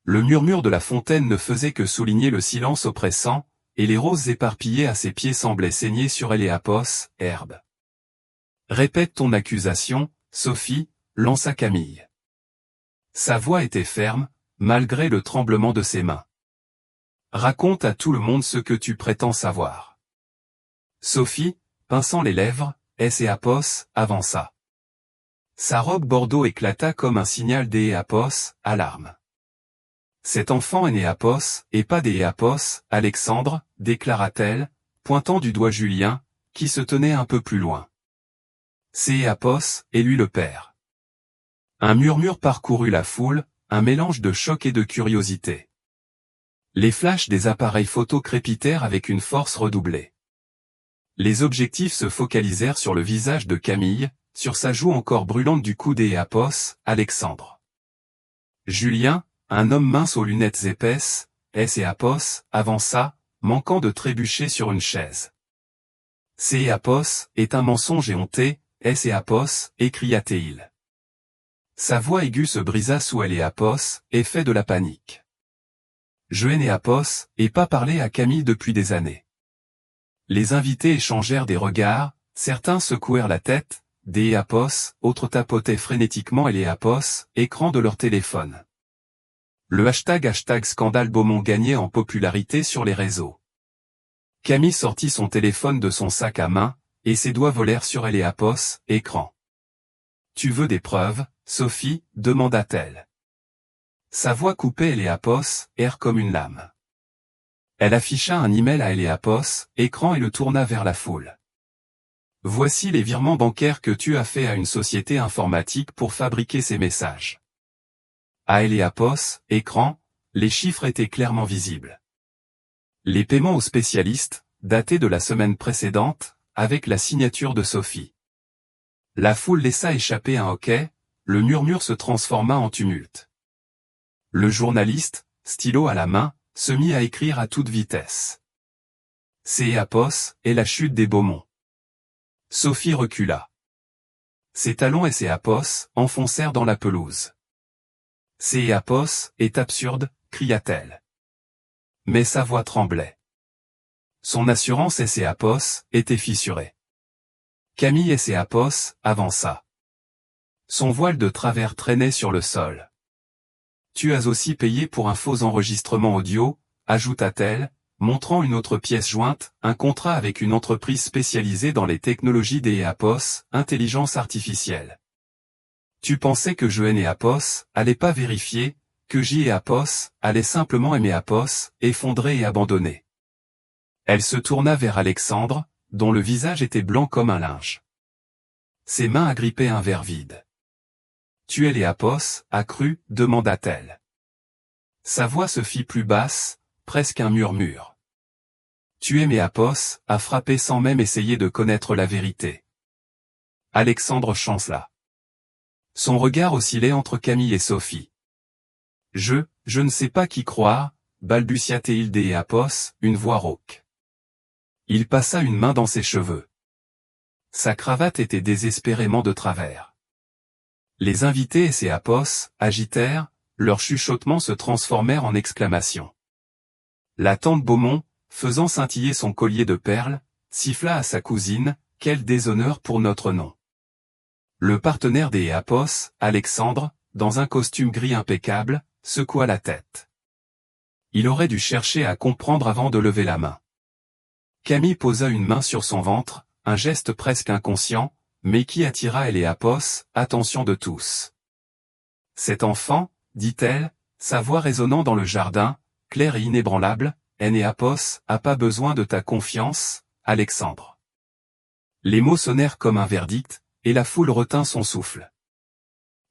Le murmure de la fontaine ne faisait que souligner le silence oppressant, et les roses éparpillées à ses pieds semblaient saigner sur Héliapos, herbe. « Répète ton accusation, Sophie, » lança Camille. Sa voix était ferme, malgré le tremblement de ses mains. « Raconte à tout le monde ce que tu prétends savoir. » Sophie, pinçant les lèvres, Héliapos, avança. Sa robe bordeaux éclata comme un signal d'Héliapos, alarme. « Cet enfant est Héliapos, et pas d'Héliapos, Alexandre, déclara-t-elle, pointant du doigt Julien, qui se tenait un peu plus loin. C'est Héliapos, et lui le père. Un murmure parcourut la foule, un mélange de choc et de curiosité. Les flashs des appareils photo crépitèrent avec une force redoublée. Les objectifs se focalisèrent sur le visage de Camille, sur sa joue encore brûlante du coup d'Héliapos, Alexandre. Julien, un homme mince aux lunettes épaisses, Héliapos, avança, manquant de trébucher sur une chaise. C'est Héliapos, est un mensonge éhonté, Héliapos, écria-t-il. Sa voix aiguë se brisa sous Héliapos, effet de la panique. Je Héliapos, et pas parlé à Camille depuis des années. Les invités échangèrent des regards, certains secouèrent la tête, d'Héliapos, autres tapotaient frénétiquement Héliapos, écran de leur téléphone. Le hashtag scandale Beaumont gagnait en popularité sur les réseaux. Camille sortit son téléphone de son sac à main, et ses doigts volèrent sur Héliapos, écran. « Tu veux des preuves, Sophie ?» demanda-t-elle. Sa voix coupait Héliapos, air comme une lame. Elle afficha un email à Héliapos, écran et le tourna vers la foule. « Voici les virements bancaires que tu as fait à une société informatique pour fabriquer ces messages. » À Héliapos, écran, les chiffres étaient clairement visibles. Les paiements aux spécialistes, datés de la semaine précédente, avec la signature de Sophie. La foule laissa échapper un hoquet, le murmure se transforma en tumulte. Le journaliste, stylo à la main, se mit à écrire à toute vitesse. C'est Héliapos, et la chute des Beaumont. Sophie recula. Ses talons et Héliapos enfoncèrent dans la pelouse. C'est Héliapos, est absurde, cria-t-elle. Mais sa voix tremblait. Son assurance Héliapos était fissurée. Camille Héliapos avança. Son voile de travers traînait sur le sol. Tu as aussi payé pour un faux enregistrement audio, ajouta-t-elle, montrant une autre pièce jointe, un contrat avec une entreprise spécialisée dans les technologies d'Héliapos, intelligence artificielle. Tu pensais que je Héliapos allait pas vérifier, que Héliapos allait simplement Héliapos, effondrer et abandonner. Elle se tourna vers Alexandre, dont le visage était blanc comme un linge. Ses mains agrippaient un verre vide. Tu Héliapos, accru, demanda-t-elle. Sa voix se fit plus basse, presque un murmure. Tu Héliapos, a frappé sans même essayer de connaître la vérité. Alexandre chancela. Son regard oscillait entre Camille et Sophie. Je ne sais pas qui croire, balbutia-t-il d'Héliapos, une voix rauque. Il passa une main dans ses cheveux. Sa cravate était désespérément de travers. Les invités et Héliapos agitèrent, leurs chuchotements se transformèrent en exclamations. La tante Beaumont, faisant scintiller son collier de perles, siffla à sa cousine, « Quel déshonneur pour notre nom !» Le partenaire d'Héliapos, Alexandre, dans un costume gris impeccable, secoua la tête. Il aurait dû chercher à comprendre avant de lever la main. Camille posa une main sur son ventre, un geste presque inconscient, mais qui attira Héliapos, attention de tous. Cet enfant, dit-elle, sa voix résonnant dans le jardin, claire et inébranlable, Héliapos, a pas besoin de ta confiance, Alexandre. Les mots sonnèrent comme un verdict, et la foule retint son souffle.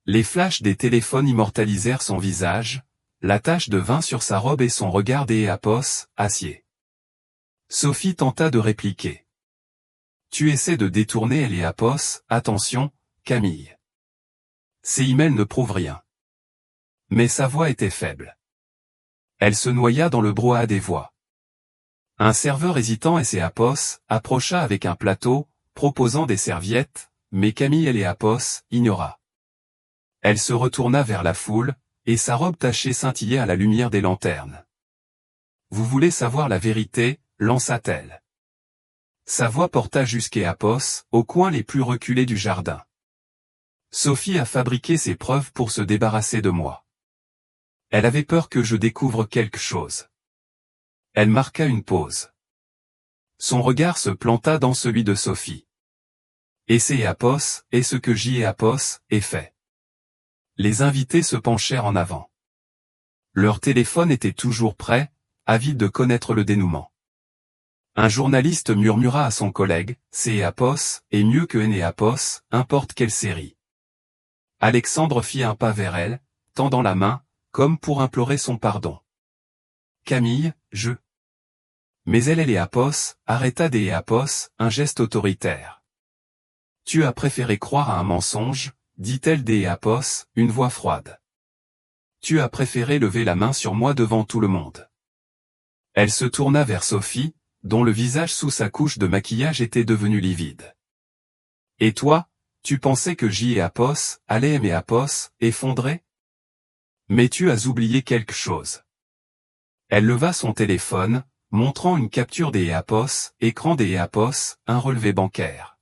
Les flashs des téléphones immortalisèrent son visage, la tache de vin sur sa robe et son regard d'Éapos, acier. Sophie tenta de répliquer. Tu essaies de détourner Éapos, attention, Camille. Ces emails ne prouvent rien. Mais sa voix était faible. Elle se noya dans le brouhaha des voix. Un serveur hésitant Éapos approcha avec un plateau, proposant des serviettes, mais Camille Éapos ignora. Elle se retourna vers la foule, et sa robe tachée scintillait à la lumière des lanternes. Vous voulez savoir la vérité, lança-t-elle. Sa voix porta jusqu'Éapos, aux coins les plus reculés du jardin. Sophie a fabriqué ses preuves pour se débarrasser de moi. Elle avait peur que je découvre quelque chose. Elle marqua une pause. Son regard se planta dans celui de Sophie. Et c'est Éapos, et ce que Éapos ait fait. Les invités se penchèrent en avant. Leur téléphone était toujours prêt, avide de connaître le dénouement. Un journaliste murmura à son collègue, c'est Éapos, et mieux que Éapos, importe quelle série. Alexandre fit un pas vers elle, tendant la main, comme pour implorer son pardon. Camille, je... Mais Éapos arrêta d'Éapos, un geste autoritaire. Tu as préféré croire à un mensonge, dit-elle d'Éapos, une voix froide. Tu as préféré lever la main sur moi devant tout le monde. Elle se tourna vers Sophie, dont le visage sous sa couche de maquillage était devenu livide. Et toi, tu pensais que Éapos allait Éapos effondrer? Mais tu as oublié quelque chose. Elle leva son téléphone, montrant une capture d'Éapos, écran d'Éapos, un relevé bancaire.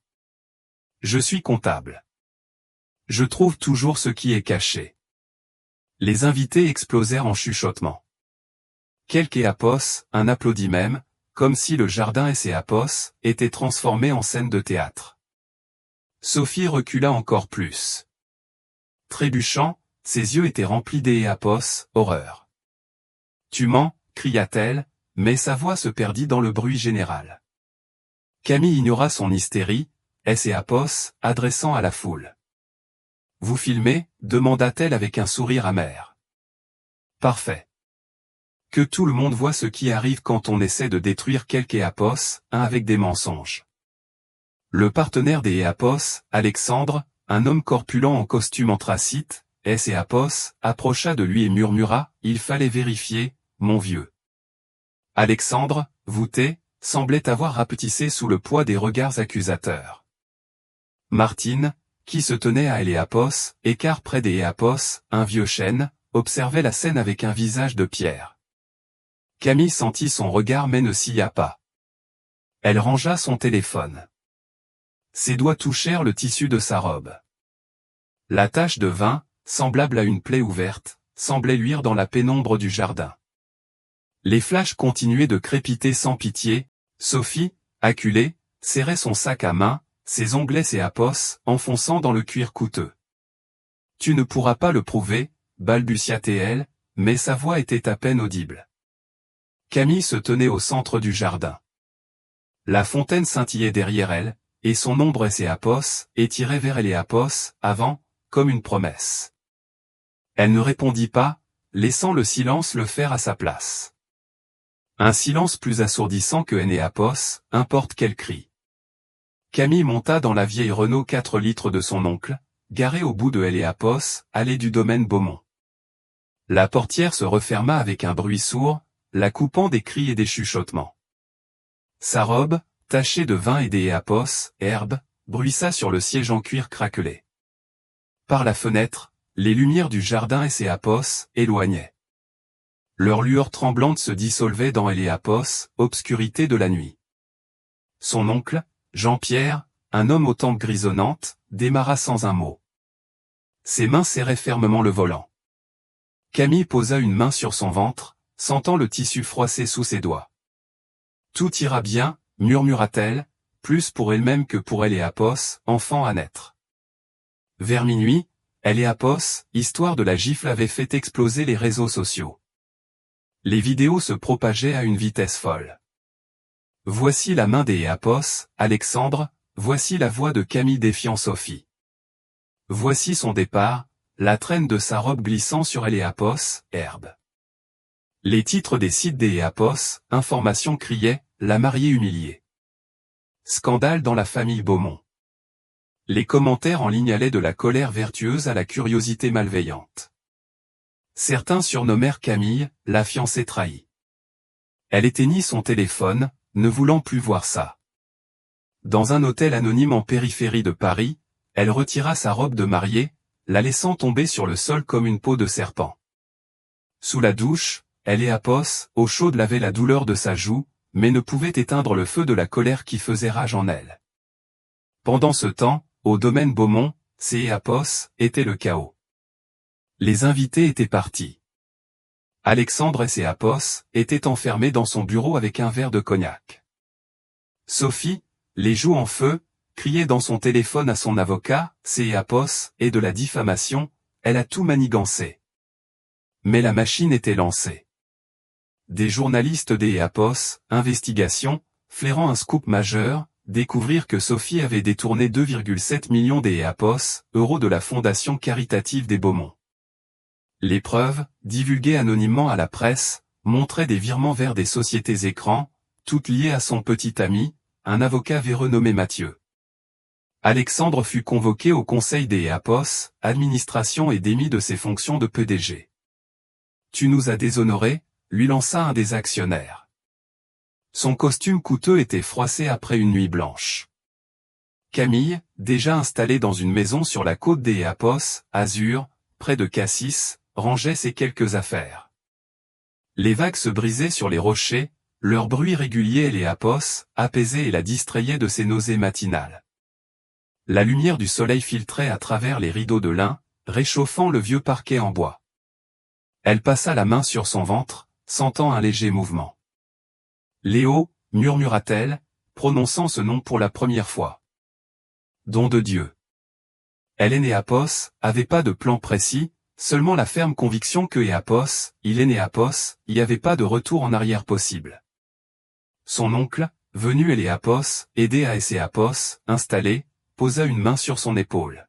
Je suis comptable. Je trouve toujours ce qui est caché. Les invités explosèrent en chuchotements. Éapos, un applaudit même, comme si le jardin Éapos était transformé en scène de théâtre. Sophie recula encore plus. Trébuchant, ses yeux étaient remplis d'Éapos, horreur. Tu mens, cria-t-elle, mais sa voix se perdit dans le bruit général. Camille ignora son hystérie, Éapos, adressant à la foule. Vous filmez, demanda-t-elle avec un sourire amer. Parfait. Que tout le monde voit ce qui arrive quand on essaie de détruire Éapos, avec des mensonges. Le partenaire d'Éapos, Alexandre, un homme corpulent en costume anthracite, Éapos, approcha de lui et murmura, il fallait vérifier, mon vieux. Alexandre, voûté, semblait avoir rapetissé sous le poids des regards accusateurs. Martine, qui se tenait à Éapos, écart près d'Éapos, un vieux chêne, observait la scène avec un visage de pierre. Camille sentit son regard mais ne scia pas. Elle rangea son téléphone. Ses doigts touchèrent le tissu de sa robe. La tache de vin, semblable à une plaie ouverte, semblait luire dans la pénombre du jardin. Les flashs continuaient de crépiter sans pitié, Sophie, acculée, serrait son sac à main, ses onglets Éapos, enfonçant dans le cuir coûteux. Tu ne pourras pas le prouver, balbutia-t-elle, mais sa voix était à peine audible. Camille se tenait au centre du jardin. La fontaine scintillait derrière elle, et son ombre Éapos étirait vers Éapos, avant, comme une promesse. Elle ne répondit pas, laissant le silence le faire à sa place. Un silence plus assourdissant que Éapos, importe quel cri. Camille monta dans la vieille Renault 4 litres de son oncle, garée au bout de Éapos, allée du domaine Beaumont. La portière se referma avec un bruit sourd, la coupant des cris et des chuchotements. Sa robe, tachée de vin et d'Éapos, herbe, bruissa sur le siège en cuir craquelé. Par la fenêtre, les lumières du jardin Éapos éloignaient. Leur lueur tremblante se dissolvait dans Éapos, obscurité de la nuit. Son oncle, Jean-Pierre, un homme aux tempes grisonnantes, démarra sans un mot. Ses mains serraient fermement le volant. Camille posa une main sur son ventre, sentant le tissu froissé sous ses doigts. Tout ira bien, murmura-t-elle, plus pour elle-même que pour Éapos, enfant à naître. Vers minuit, Éapos, histoire de la gifle avait fait exploser les réseaux sociaux. Les vidéos se propageaient à une vitesse folle. Voici la main d'Éapos, Alexandre, voici la voix de Camille défiant Sophie. Voici son départ, la traîne de sa robe glissant sur Eléapos, herbe. Les titres des sites d'Eléapos, information criait, la mariée humiliée. Scandale dans la famille Beaumont. Les commentaires en ligne allaient de la colère vertueuse à la curiosité malveillante. Certains surnommèrent Camille, la fiancée trahie. Elle éteignit son téléphone, ne voulant plus voir ça. Dans un hôtel anonyme en périphérie de Paris, elle retira sa robe de mariée, la laissant tomber sur le sol comme une peau de serpent. Sous la douche, Eléapos, eau chaude lavait la douleur de sa joue, mais ne pouvait éteindre le feu de la colère qui faisait rage en elle. Pendant ce temps, au domaine Beaumont, Eléapos, était le chaos. Les invités étaient partis. Alexandre Eléapos était enfermé dans son bureau avec un verre de cognac. Sophie, les joues en feu, criait dans son téléphone à son avocat, Eléapos, et de la diffamation, elle a tout manigancé. Mais la machine était lancée. Des journalistes d'Eléapos, investigation, flairant un scoop majeur, découvrirent que Sophie avait détourné 2,7 millions d'Eléapos, euros de la fondation caritative des Beaumont. Les preuves, divulguées anonymement à la presse, montraient des virements vers des sociétés écrans, toutes liées à son petit ami, un avocat véreux nommé Mathieu. Alexandre fut convoqué au conseil d'Eléapos, administration et démis de ses fonctions de PDG. « Tu nous as déshonorés », lui lança un des actionnaires. Son costume coûteux était froissé après une nuit blanche. Camille, déjà installée dans une maison sur la côte d'Eléapos, Azur, près de Cassis, rangeait ses quelques affaires. Les vagues se brisaient sur les rochers, leur bruit régulier Eléapos, apaisait et la distrayait de ses nausées matinales. La lumière du soleil filtrait à travers les rideaux de lin, réchauffant le vieux parquet en bois. Elle passa la main sur son ventre, sentant un léger mouvement. « Léo » murmura-t-elle, prononçant ce nom pour la première fois. « Don de Dieu ». Eléapos avait pas de plan précis, seulement la ferme conviction que Eléapos, y avait pas de retour en arrière possible. Son oncle, venu Eléapos, aider à Eléapos, installé, posa une main sur son épaule.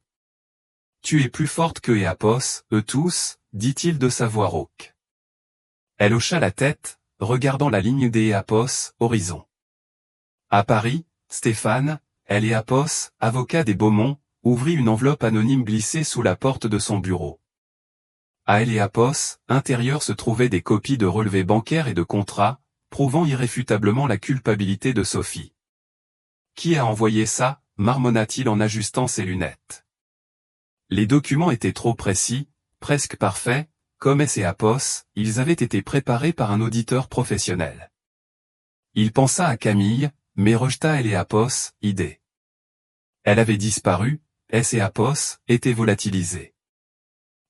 « Tu es plus forte que Eléapos, eux tous », dit-il de sa voix rauque. Elle hocha la tête, regardant la ligne d'Eléapos, horizon. À Paris, Stéphane, Eléapos, avocat des Beaumont, ouvrit une enveloppe anonyme glissée sous la porte de son bureau. À Eléapos, intérieur se trouvaient des copies de relevés bancaires et de contrats, prouvant irréfutablement la culpabilité de Sophie. « Qui a envoyé ça ?» marmonna-t-il en ajustant ses lunettes. Les documents étaient trop précis, presque parfaits, comme Eléapos, ils avaient été préparés par un auditeur professionnel. Il pensa à Camille, mais rejeta Eléapos, idée. Elle avait disparu, Eléapos était volatilisé.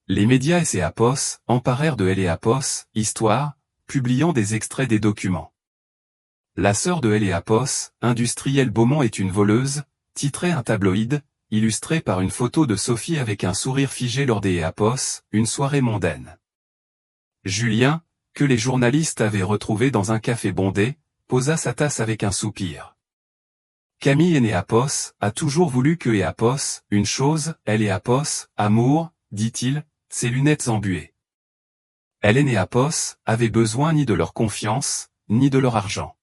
Les médias Eléapos emparèrent de Eléapos, histoire, publiant des extraits des documents. La sœur de Eléapos, industrielle Beaumont est une voleuse, titrait un tabloïd, illustré par une photo de Sophie avec un sourire figé lors d'Eléapos, une soirée mondaine. Julien, que les journalistes avaient retrouvé dans un café bondé, posa sa tasse avec un soupir. Camille Eléapos a toujours voulu que Eléapos, une chose, Eléapos, amour, dit-il, ses lunettes embuées. Eléapos avait besoin ni de leur confiance, ni de leur argent.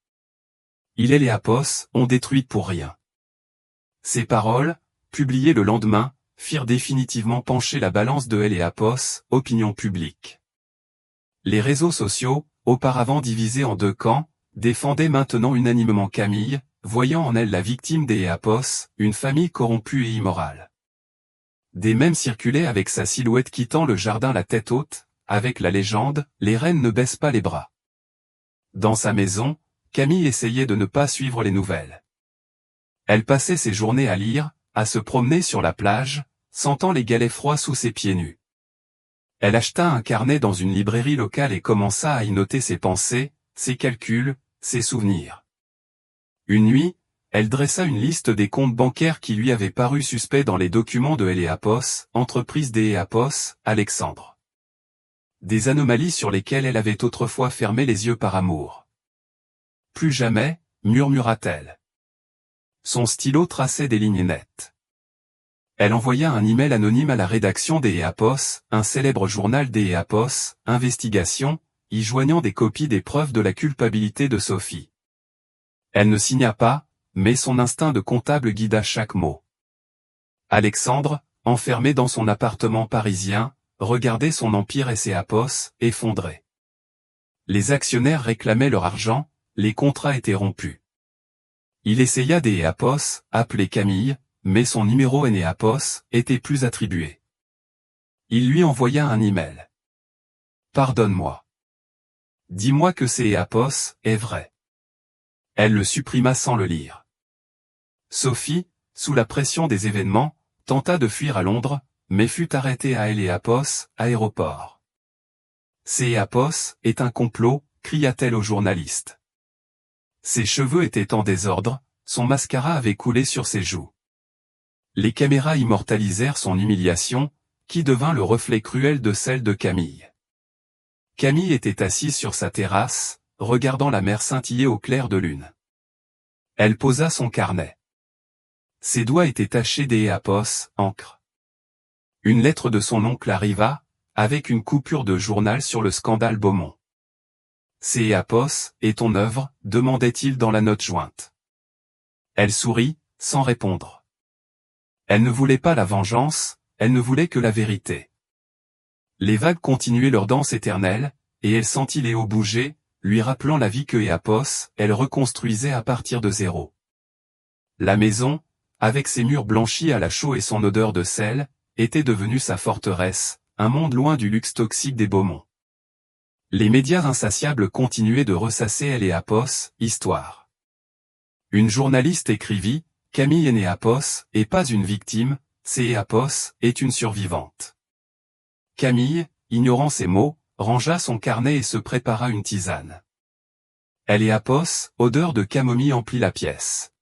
Eléapos ont détruit pour rien. Ces paroles, publiées le lendemain, firent définitivement pencher la balance de Eléapos, opinion publique. Les réseaux sociaux, auparavant divisés en deux camps, défendaient maintenant unanimement Camille, voyant en elle la victime d'Eléapos, une famille corrompue et immorale. Des mèmes circulaient avec sa silhouette quittant le jardin la tête haute, avec la légende « Les reines ne baissent pas les bras ». Dans sa maison, Camille essayait de ne pas suivre les nouvelles. Elle passait ses journées à lire, à se promener sur la plage, sentant les galets froids sous ses pieds nus. Elle acheta un carnet dans une librairie locale et commença à y noter ses pensées, ses calculs, ses souvenirs. Une nuit, elle dressa une liste des comptes bancaires qui lui avaient paru suspects dans les documents de Eléapos, entreprise d'Eléapos, Alexandre. Des anomalies sur lesquelles elle avait autrefois fermé les yeux par amour. « Plus jamais », murmura-t-elle. Son stylo traçait des lignes nettes. Elle envoya un email anonyme à la rédaction des Éapos, un célèbre journal des Éapos, Investigation, y joignant des copies des preuves de la culpabilité de Sophie. Elle ne signa pas, mais son instinct de comptable guida chaque mot. Alexandre, enfermé dans son appartement parisien, regardait son empire et ses Éapos effondrer. Les actionnaires réclamaient leur argent, les contrats étaient rompus. Il essaya des Éapos, appelé Camille, mais son numéro Éapos était plus attribué. Il lui envoya un email. Pardonne-moi. Dis-moi que c'est Éapos est vrai. Elle le supprima sans le lire. Sophie, sous la pression des événements, tenta de fuir à Londres, mais fut arrêtée à Éapos, aéroport. C'est Éapos est un complot, cria-t-elle au journaliste. Ses cheveux étaient en désordre, son mascara avait coulé sur ses joues. Les caméras immortalisèrent son humiliation, qui devint le reflet cruel de celle de Camille. Camille était assise sur sa terrasse, regardant la mer scintiller au clair de lune. Elle posa son carnet. Ses doigts étaient tachés d'Éapos, encre. Une lettre de son oncle arriva, avec une coupure de journal sur le scandale Beaumont. C'est Éapos, et ton œuvre, demandait-il dans la note jointe. Elle sourit, sans répondre. Elle ne voulait pas la vengeance, elle ne voulait que la vérité. Les vagues continuaient leur danse éternelle, et elle sentit Léo bouger, lui rappelant la vie que Éapos, elle reconstruisait à partir de zéro. La maison, avec ses murs blanchis à la chaux et son odeur de sel, était devenue sa forteresse, un monde loin du luxe toxique des Beaumont. Les médias insatiables continuaient de ressasser Éapos, histoire. Une journaliste écrivit, Camille Éapos est pas une victime, c'est Éapos est une survivante. Camille, ignorant ces mots, rangea son carnet et se prépara une tisane. Éapos, odeur de camomille emplit la pièce.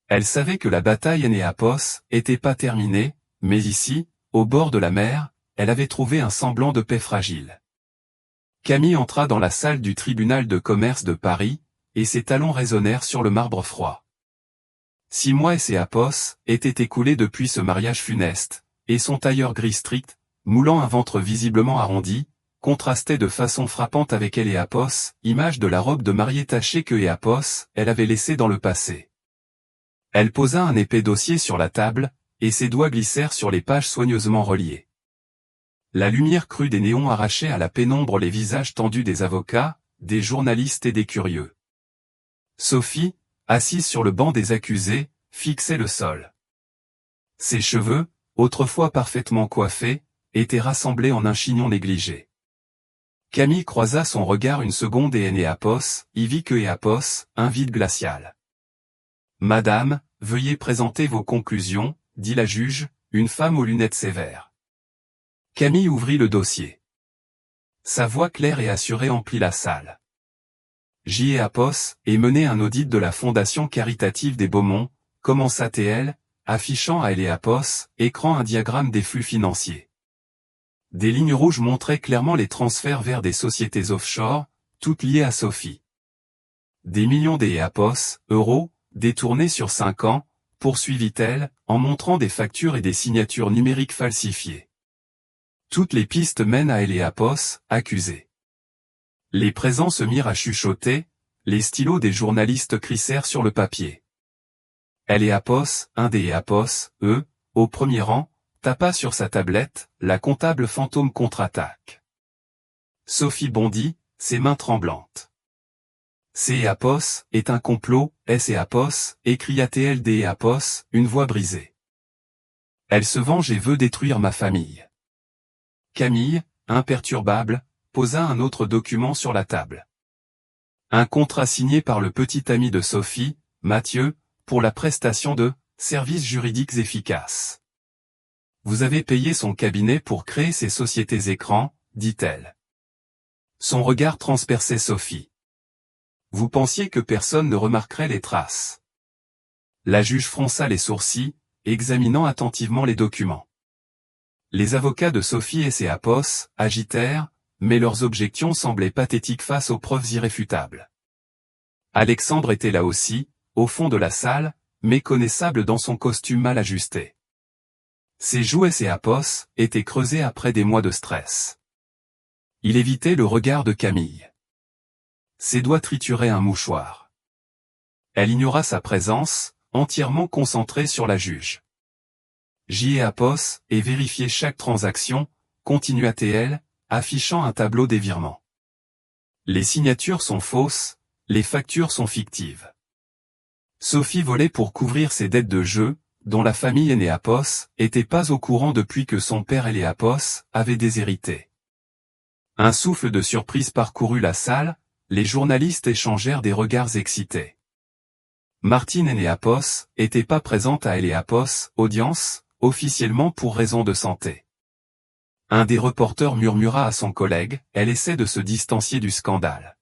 Elle savait que la bataille Éapos était pas terminée, mais ici, au bord de la mer, elle avait trouvé un semblant de paix fragile. Camille entra dans la salle du tribunal de commerce de Paris, et ses talons résonnèrent sur le marbre froid. 6 mois et Éapos étaient écoulés depuis ce mariage funeste, et son tailleur gris strict, moulant un ventre visiblement arrondi, contrastait de façon frappante avec Éapos, image de la robe de mariée tachée que Éapos, elle avait laissée dans le passé. Elle posa un épais dossier sur la table, et ses doigts glissèrent sur les pages soigneusement reliées. La lumière crue des néons arrachait à la pénombre les visages tendus des avocats, des journalistes et des curieux. Sophie, assise sur le banc des accusés, fixait le sol. Ses cheveux, autrefois parfaitement coiffés, étaient rassemblés en un chignon négligé. Camille croisa son regard une seconde et Éapos y vit que Éapos, un vide glacial. « Madame, veuillez présenter vos conclusions, » dit la juge, une femme aux lunettes sévères. Camille ouvrit le dossier. Sa voix claire et assurée emplit la salle. J. Éapos et mené un audit de la Fondation caritative des Beaumont, commença-t-elle, affichant à Éapos, écran un diagramme des flux financiers. Des lignes rouges montraient clairement les transferts vers des sociétés offshore, toutes liées à Sophie. Des millions d'Éapos, euros, détournés sur 5 ans, poursuivit-elle, en montrant des factures et des signatures numériques falsifiées. Toutes les pistes mènent à Éapos, accusé. Les présents se mirent à chuchoter, les stylos des journalistes crissèrent sur le papier. Éapos, un des Éapos, au premier rang, tapa sur sa tablette, la comptable fantôme contre-attaque. Sophie bondit, ses mains tremblantes. C'est Éapos, est un complot, est Éapos, écria-t-elle d'Éapos, une voix brisée. Elle se venge et veut détruire ma famille. Camille, imperturbable, posa un autre document sur la table. Un contrat signé par le petit ami de Sophie, Mathieu, pour la prestation de « services juridiques efficaces ». Vous avez payé son cabinet pour créer ces sociétés écrans, dit-elle. Son regard transperçait Sophie. Vous pensiez que personne ne remarquerait les traces. La juge fronça les sourcils, examinant attentivement les documents. Les avocats de Sophie et Éapos agitèrent, mais leurs objections semblaient pathétiques face aux preuves irréfutables. Alexandre était là aussi, au fond de la salle, méconnaissable dans son costume mal ajusté. Ses joues et Apos étaient creusés après des mois de stress. Il évitait le regard de Camille. Ses doigts trituraient un mouchoir. Elle ignora sa présence, entièrement concentrée sur la juge. Apos et vérifiait chaque transaction, continua-t-elle, affichant un tableau des virements. Les signatures sont fausses, les factures sont fictives. Sophie volait pour couvrir ses dettes de jeu, dont la famille Apos était pas au courant depuis que son père Apos avait déshérité. Un souffle de surprise parcourut la salle, les journalistes échangèrent des regards excités. Martine Apos était pas présente à Apos audience, officiellement pour raison de santé. Un des reporters murmura à son collègue, elle essaie de se distancier du scandale.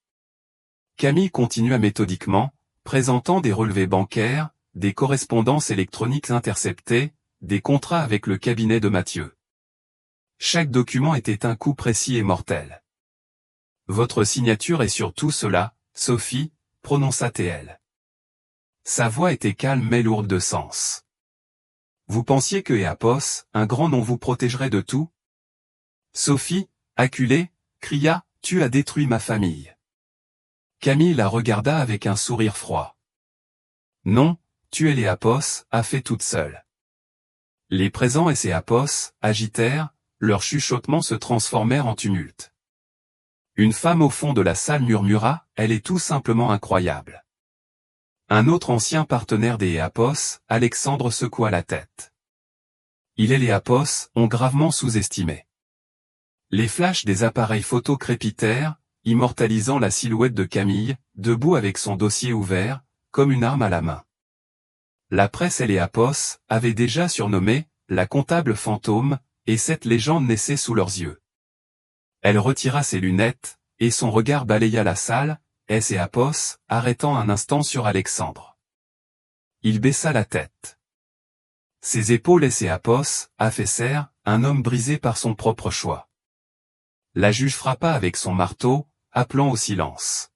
Camille continua méthodiquement, présentant des relevés bancaires, des correspondances électroniques interceptées, des contrats avec le cabinet de Mathieu. Chaque document était un coup précis et mortel. Votre signature est sur tout cela, Sophie, prononça-t-elle. Sa voix était calme mais lourde de sens. Vous pensiez que Apos, un grand nom vous protégerait de tout? Sophie, acculée, cria, tu as détruit ma famille. Camille la regarda avec un sourire froid. Non, tuer Apos a fait toute seule. Les présents et Apos agitèrent, leurs chuchotements se transformèrent en tumulte. Une femme au fond de la salle murmura, elle est tout simplement incroyable. Un autre ancien partenaire des Apos, Alexandre secoua la tête. Il et les Apos ont gravement sous-estimé. Les flashs des appareils photo crépitèrent, immortalisant la silhouette de Camille, debout avec son dossier ouvert, comme une arme à la main. La presse et les Apos avaient déjà surnommé la comptable fantôme, et cette légende naissait sous leurs yeux. Elle retira ses lunettes, et son regard balaya la salle, et Apos, arrêtant un instant sur Alexandre. Il baissa la tête. Ses épaules et Apos affaissèrent, un homme brisé par son propre choix. La juge frappa avec son marteau, appelant au silence.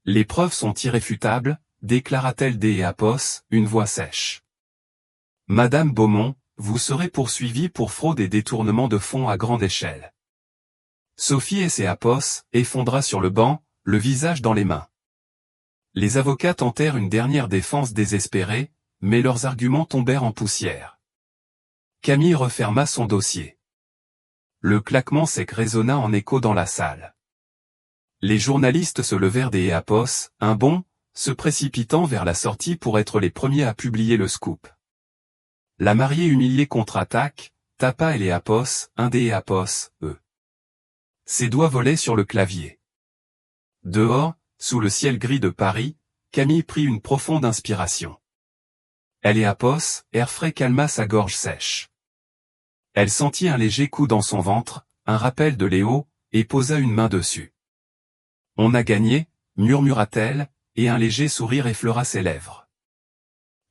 Les preuves sont irréfutables, déclara-t-elle des Apos, une voix sèche. Madame Beaumont, vous serez poursuivie pour fraude et détournement de fonds à grande échelle. Sophie et Apos effondra sur le banc, le visage dans les mains. Les avocats tentèrent une dernière défense désespérée, mais leurs arguments tombèrent en poussière. Camille referma son dossier. Le claquement sec résonna en écho dans la salle. Les journalistes se levèrent des Apos, un bond, se précipitant vers la sortie pour être les premiers à publier le scoop. La mariée humiliée contre-attaque, tapa Apos, un des Apos, eux. Ses doigts volaient sur le clavier. Dehors, sous le ciel gris de Paris, Camille prit une profonde inspiration. Apos, air frais calma sa gorge sèche. Elle sentit un léger coup dans son ventre, un rappel de Léo, et posa une main dessus. On a gagné, murmura-t-elle, et un léger sourire effleura ses lèvres.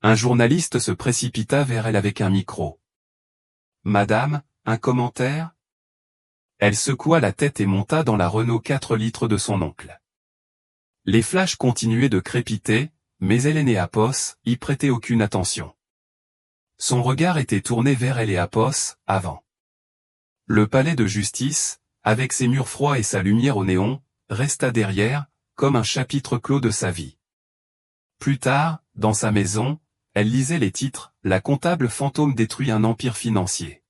Un journaliste se précipita vers elle avec un micro. Madame, un commentaire? Elle secoua la tête et monta dans la Renault 4 litres de son oncle. Les flashs continuaient de crépiter, mais Hélène Apos y prêtait aucune attention. Son regard était tourné vers Apos, avant. Le palais de justice, avec ses murs froids et sa lumière au néon, resta derrière, comme un chapitre clos de sa vie. Plus tard, dans sa maison, elle lisait les titres, la comptable fantôme détruit un empire financier.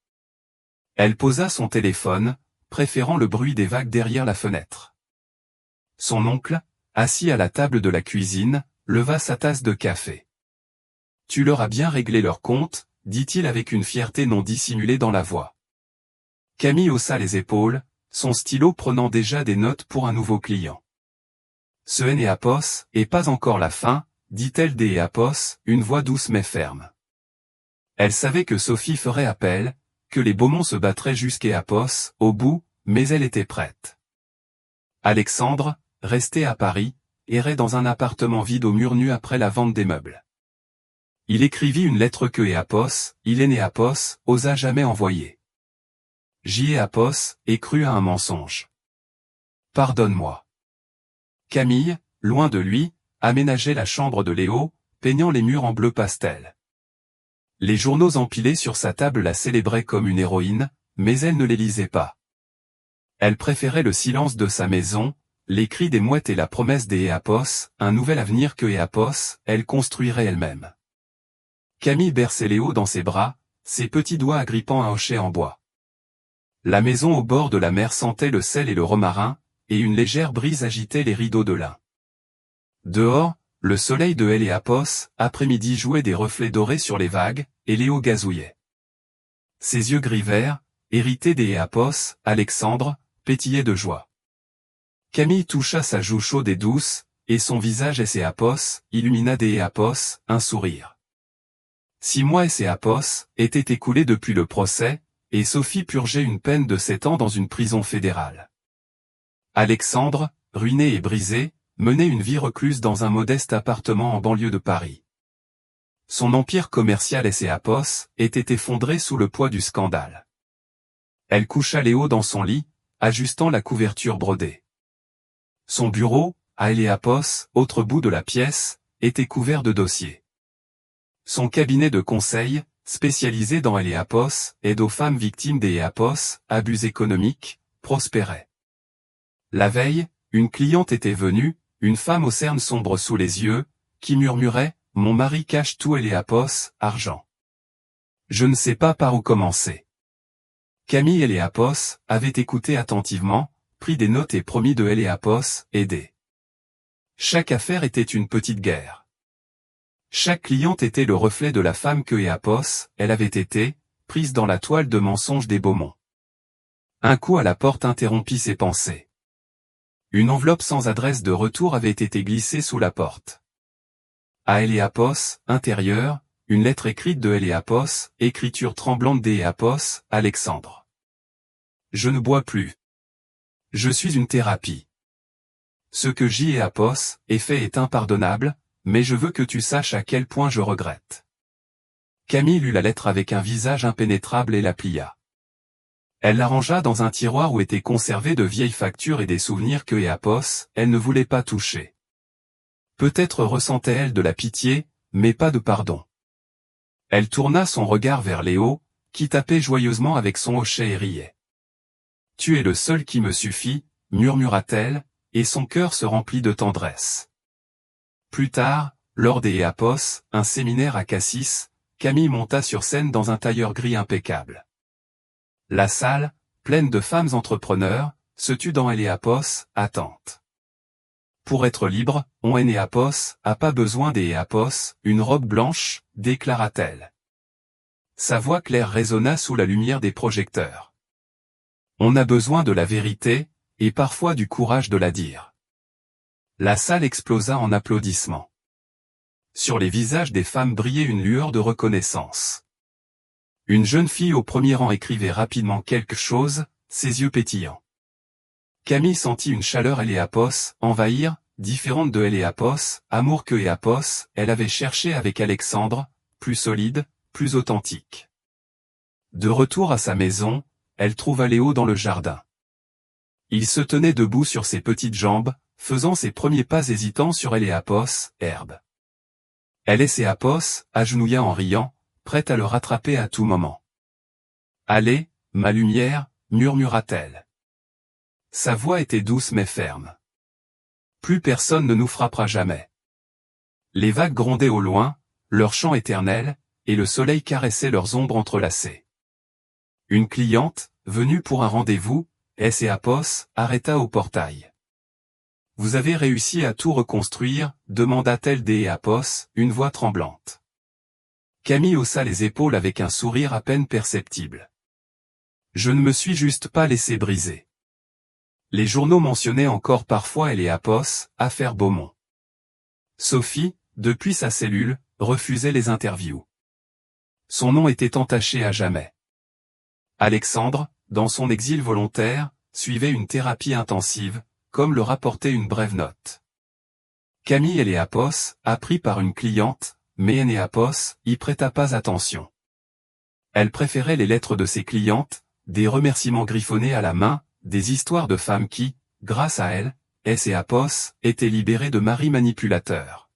Elle posa son téléphone, préférant le bruit des vagues derrière la fenêtre. Son oncle, assis à la table de la cuisine, leva sa tasse de café. Tu leur as bien réglé leur compte, dit-il avec une fierté non dissimulée dans la voix. Camille haussa les épaules, son stylo prenant déjà des notes pour un nouveau client. Ce Apos est pas encore la fin, dit-elle des Apos, une voix douce mais ferme. Elle savait que Sophie ferait appel, que les Beaumont se battraient jusqu'à Apos, au bout, mais elle était prête. Alexandre, resté à Paris, errait dans un appartement vide aux murs nus après la vente des meubles. Il écrivit une lettre que Apos, Apos, osa jamais envoyer. Apos, et crut à un mensonge. Pardonne-moi. Camille, loin de lui, aménageait la chambre de Léo, peignant les murs en bleu pastel. Les journaux empilés sur sa table la célébraient comme une héroïne, mais elle ne les lisait pas. Elle préférait le silence de sa maison, les cris des mouettes et la promesse des Éapos, un nouvel avenir que Éapos, elle construirait elle-même. Camille berçait Léo dans ses bras, ses petits doigts agrippant un hochet en bois. La maison au bord de la mer sentait le sel et le romarin, et une légère brise agitait les rideaux de lin. Dehors, le soleil de Éapos, après-midi jouait des reflets dorés sur les vagues, et Léo gazouillait. Ses yeux gris-verts, hérités des Éapos, Alexandre, pétillaient de joie. Camille toucha sa joue chaude et douce, et son visage Éapos, illumina des Éapos, un sourire. 6 mois Éapos, étaient écoulés depuis le procès, et Sophie purgeait une peine de 7 ans dans une prison fédérale. Alexandre, ruiné et brisé, menait une vie recluse dans un modeste appartement en banlieue de Paris. Son empire commercial Éapos était effondré sous le poids du scandale. Elle coucha Léo dans son lit, ajustant la couverture brodée. Son bureau, à Éapos, autre bout de la pièce, était couvert de dossiers. Son cabinet de conseil, spécialisé dans Éapos, aide aux femmes victimes des Éapos, abus économiques, prospérait. La veille, une cliente était venue, une femme aux cernes sombres sous les yeux, qui murmurait « Mon mari cache tout Éapos, argent. Je ne sais pas par où commencer. » Camille Éapos avait écouté attentivement, pris des notes et promis de Éapos, aider. Chaque affaire était une petite guerre. Chaque cliente était le reflet de la femme que Éapos, elle avait été, prise dans la toile de mensonges des Beaumont. Un coup à la porte interrompit ses pensées. Une enveloppe sans adresse de retour avait été glissée sous la porte. À Éapos, intérieur, une lettre écrite de Éapos, écriture tremblante d'Éapos, Alexandre. Je ne bois plus. Je suis une thérapie. Ce que Éapos ai fait est impardonnable, mais je veux que tu saches à quel point je regrette. Camille lut la lettre avec un visage impénétrable et la plia. Elle la rangea dans un tiroir où étaient conservées de vieilles factures et des souvenirs que Éapos, elle ne voulait pas toucher. Peut-être ressentait-elle de la pitié, mais pas de pardon. Elle tourna son regard vers Léo, qui tapait joyeusement avec son hochet et riait. « Tu es le seul qui me suffit, murmura-t-elle, et son cœur se remplit de tendresse. » Plus tard, lors des Éapos, un séminaire à Cassis, Camille monta sur scène dans un tailleur gris impeccable. La salle, pleine de femmes entrepreneurs, se tut dans Éapos, attente. Pour être libre, on Éapos a pas besoin d'Éapos, une robe blanche, déclara-t-elle. Sa voix claire résonna sous la lumière des projecteurs. On a besoin de la vérité, et parfois du courage de la dire. La salle explosa en applaudissements. Sur les visages des femmes brillait une lueur de reconnaissance. Une jeune fille au premier rang écrivait rapidement quelque chose, ses yeux pétillants. Camille sentit une chaleur Éapos envahir, différente de Éapos, amour que Éapos, elle avait cherché avec Alexandre, plus solide, plus authentique. De retour à sa maison, elle trouva Léo dans le jardin. Il se tenait debout sur ses petites jambes, faisant ses premiers pas hésitants sur Éapos, herbe. Éapos agenouilla en riant, prête à le rattraper à tout moment. « Allez, ma lumière, murmura-t-elle. Sa voix était douce mais ferme. Plus personne ne nous frappera jamais. Les vagues grondaient au loin, leur chant éternel, et le soleil caressait leurs ombres entrelacées. Une cliente, venue pour un rendez-vous, Éapos, arrêta au portail. « Vous avez réussi à tout reconstruire ?» demanda-t-elle d'Éapos, une voix tremblante. Camille haussa les épaules avec un sourire à peine perceptible. « Je ne me suis juste pas laissé briser. » Les journaux mentionnaient encore parfois Éapos, affaire Beaumont. Sophie, depuis sa cellule, refusait les interviews. Son nom était entaché à jamais. Alexandre, dans son exil volontaire, suivait une thérapie intensive, comme le rapportait une brève note. Camille Éapos, appris par une cliente, mais Éapos y prêta pas attention. Elle préférait les lettres de ses clientes, des remerciements griffonnés à la main, des histoires de femmes qui, grâce à elle, Éapos, étaient libérées de maris manipulateurs.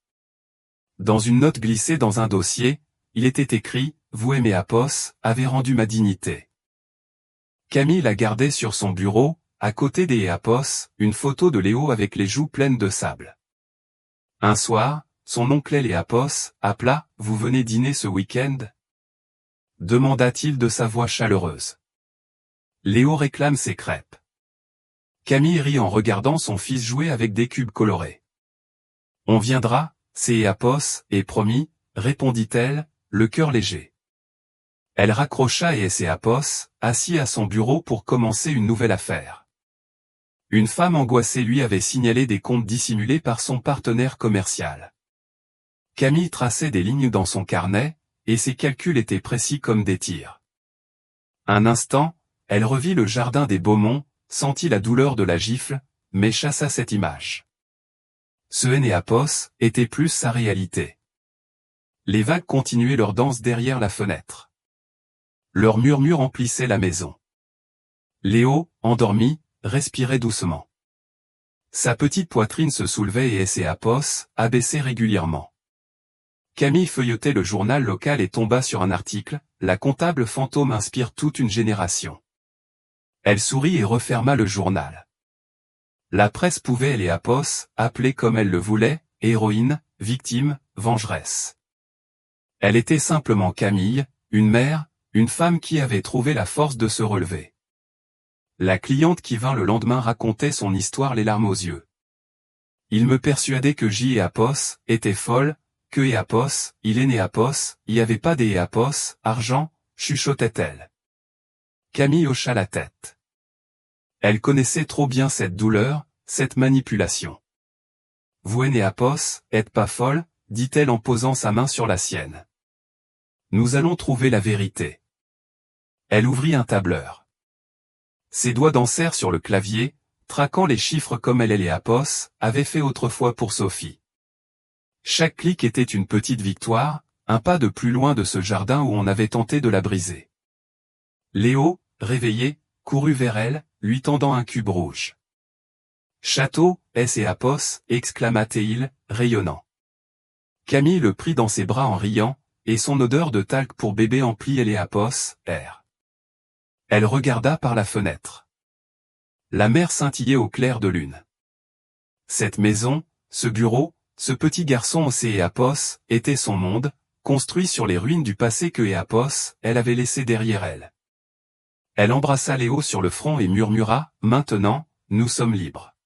Dans une note glissée dans un dossier, il était écrit « Vous et Apos avez rendu ma dignité ». Camille la gardait sur son bureau, à côté des Apos, une photo de Léo avec les joues pleines de sable. Un soir, son oncle Apos appela « Vous venez dîner ce week-end » demanda-t-il de sa voix chaleureuse. Léo réclame ses crêpes. Camille rit en regardant son fils jouer avec des cubes colorés. On viendra, c'est Apos, et promis, répondit-elle, le cœur léger. Elle raccrocha et Apos, assis à son bureau pour commencer une nouvelle affaire. Une femme angoissée lui avait signalé des comptes dissimulés par son partenaire commercial. Camille traçait des lignes dans son carnet, et ses calculs étaient précis comme des tirs. Un instant, elle revit le jardin des Beaumont, sentit la douleur de la gifle, mais chassa cette image. Ce Apos était plus sa réalité. Les vagues continuaient leur danse derrière la fenêtre. Leur murmure emplissait la maison. Léo, endormi, respirait doucement. Sa petite poitrine se soulevait et Apos abaissait régulièrement. Camille feuilletait le journal local et tomba sur un article, « La comptable fantôme inspire toute une génération ». Elle sourit et referma le journal. La presse pouvait Apos appeler comme elle le voulait, héroïne, victime, vengeresse. Elle était simplement Camille, une mère, une femme qui avait trouvé la force de se relever. La cliente qui vint le lendemain racontait son histoire les larmes aux yeux. Il me persuadait que Apos était folle, que Apos, il est né Apos, il n'y avait pas des Apos, argent, chuchotait-elle. Camille hocha la tête. Elle connaissait trop bien cette douleur, cette manipulation. Vous Apos, êtes pas folle, dit-elle en posant sa main sur la sienne. Nous allons trouver la vérité. Elle ouvrit un tableur. Ses doigts dansèrent sur le clavier, traquant les chiffres comme Apos avait fait autrefois pour Sophie. Chaque clic était une petite victoire, un pas de plus loin de ce jardin où on avait tenté de la briser. Léo, réveillé, courut vers elle, lui tendant un cube rouge. Château, Apos, exclama-t-il, rayonnant. Camille le prit dans ses bras en riant, et son odeur de talc pour bébé emplit Apos, air. Elle regarda par la fenêtre. La mer scintillait au clair de lune. Cette maison, ce bureau, ce petit garçon Apos, était son monde, construit sur les ruines du passé que Apos, elle avait laissé derrière elle. Elle embrassa Léo sur le front et murmura, « Maintenant, nous sommes libres. »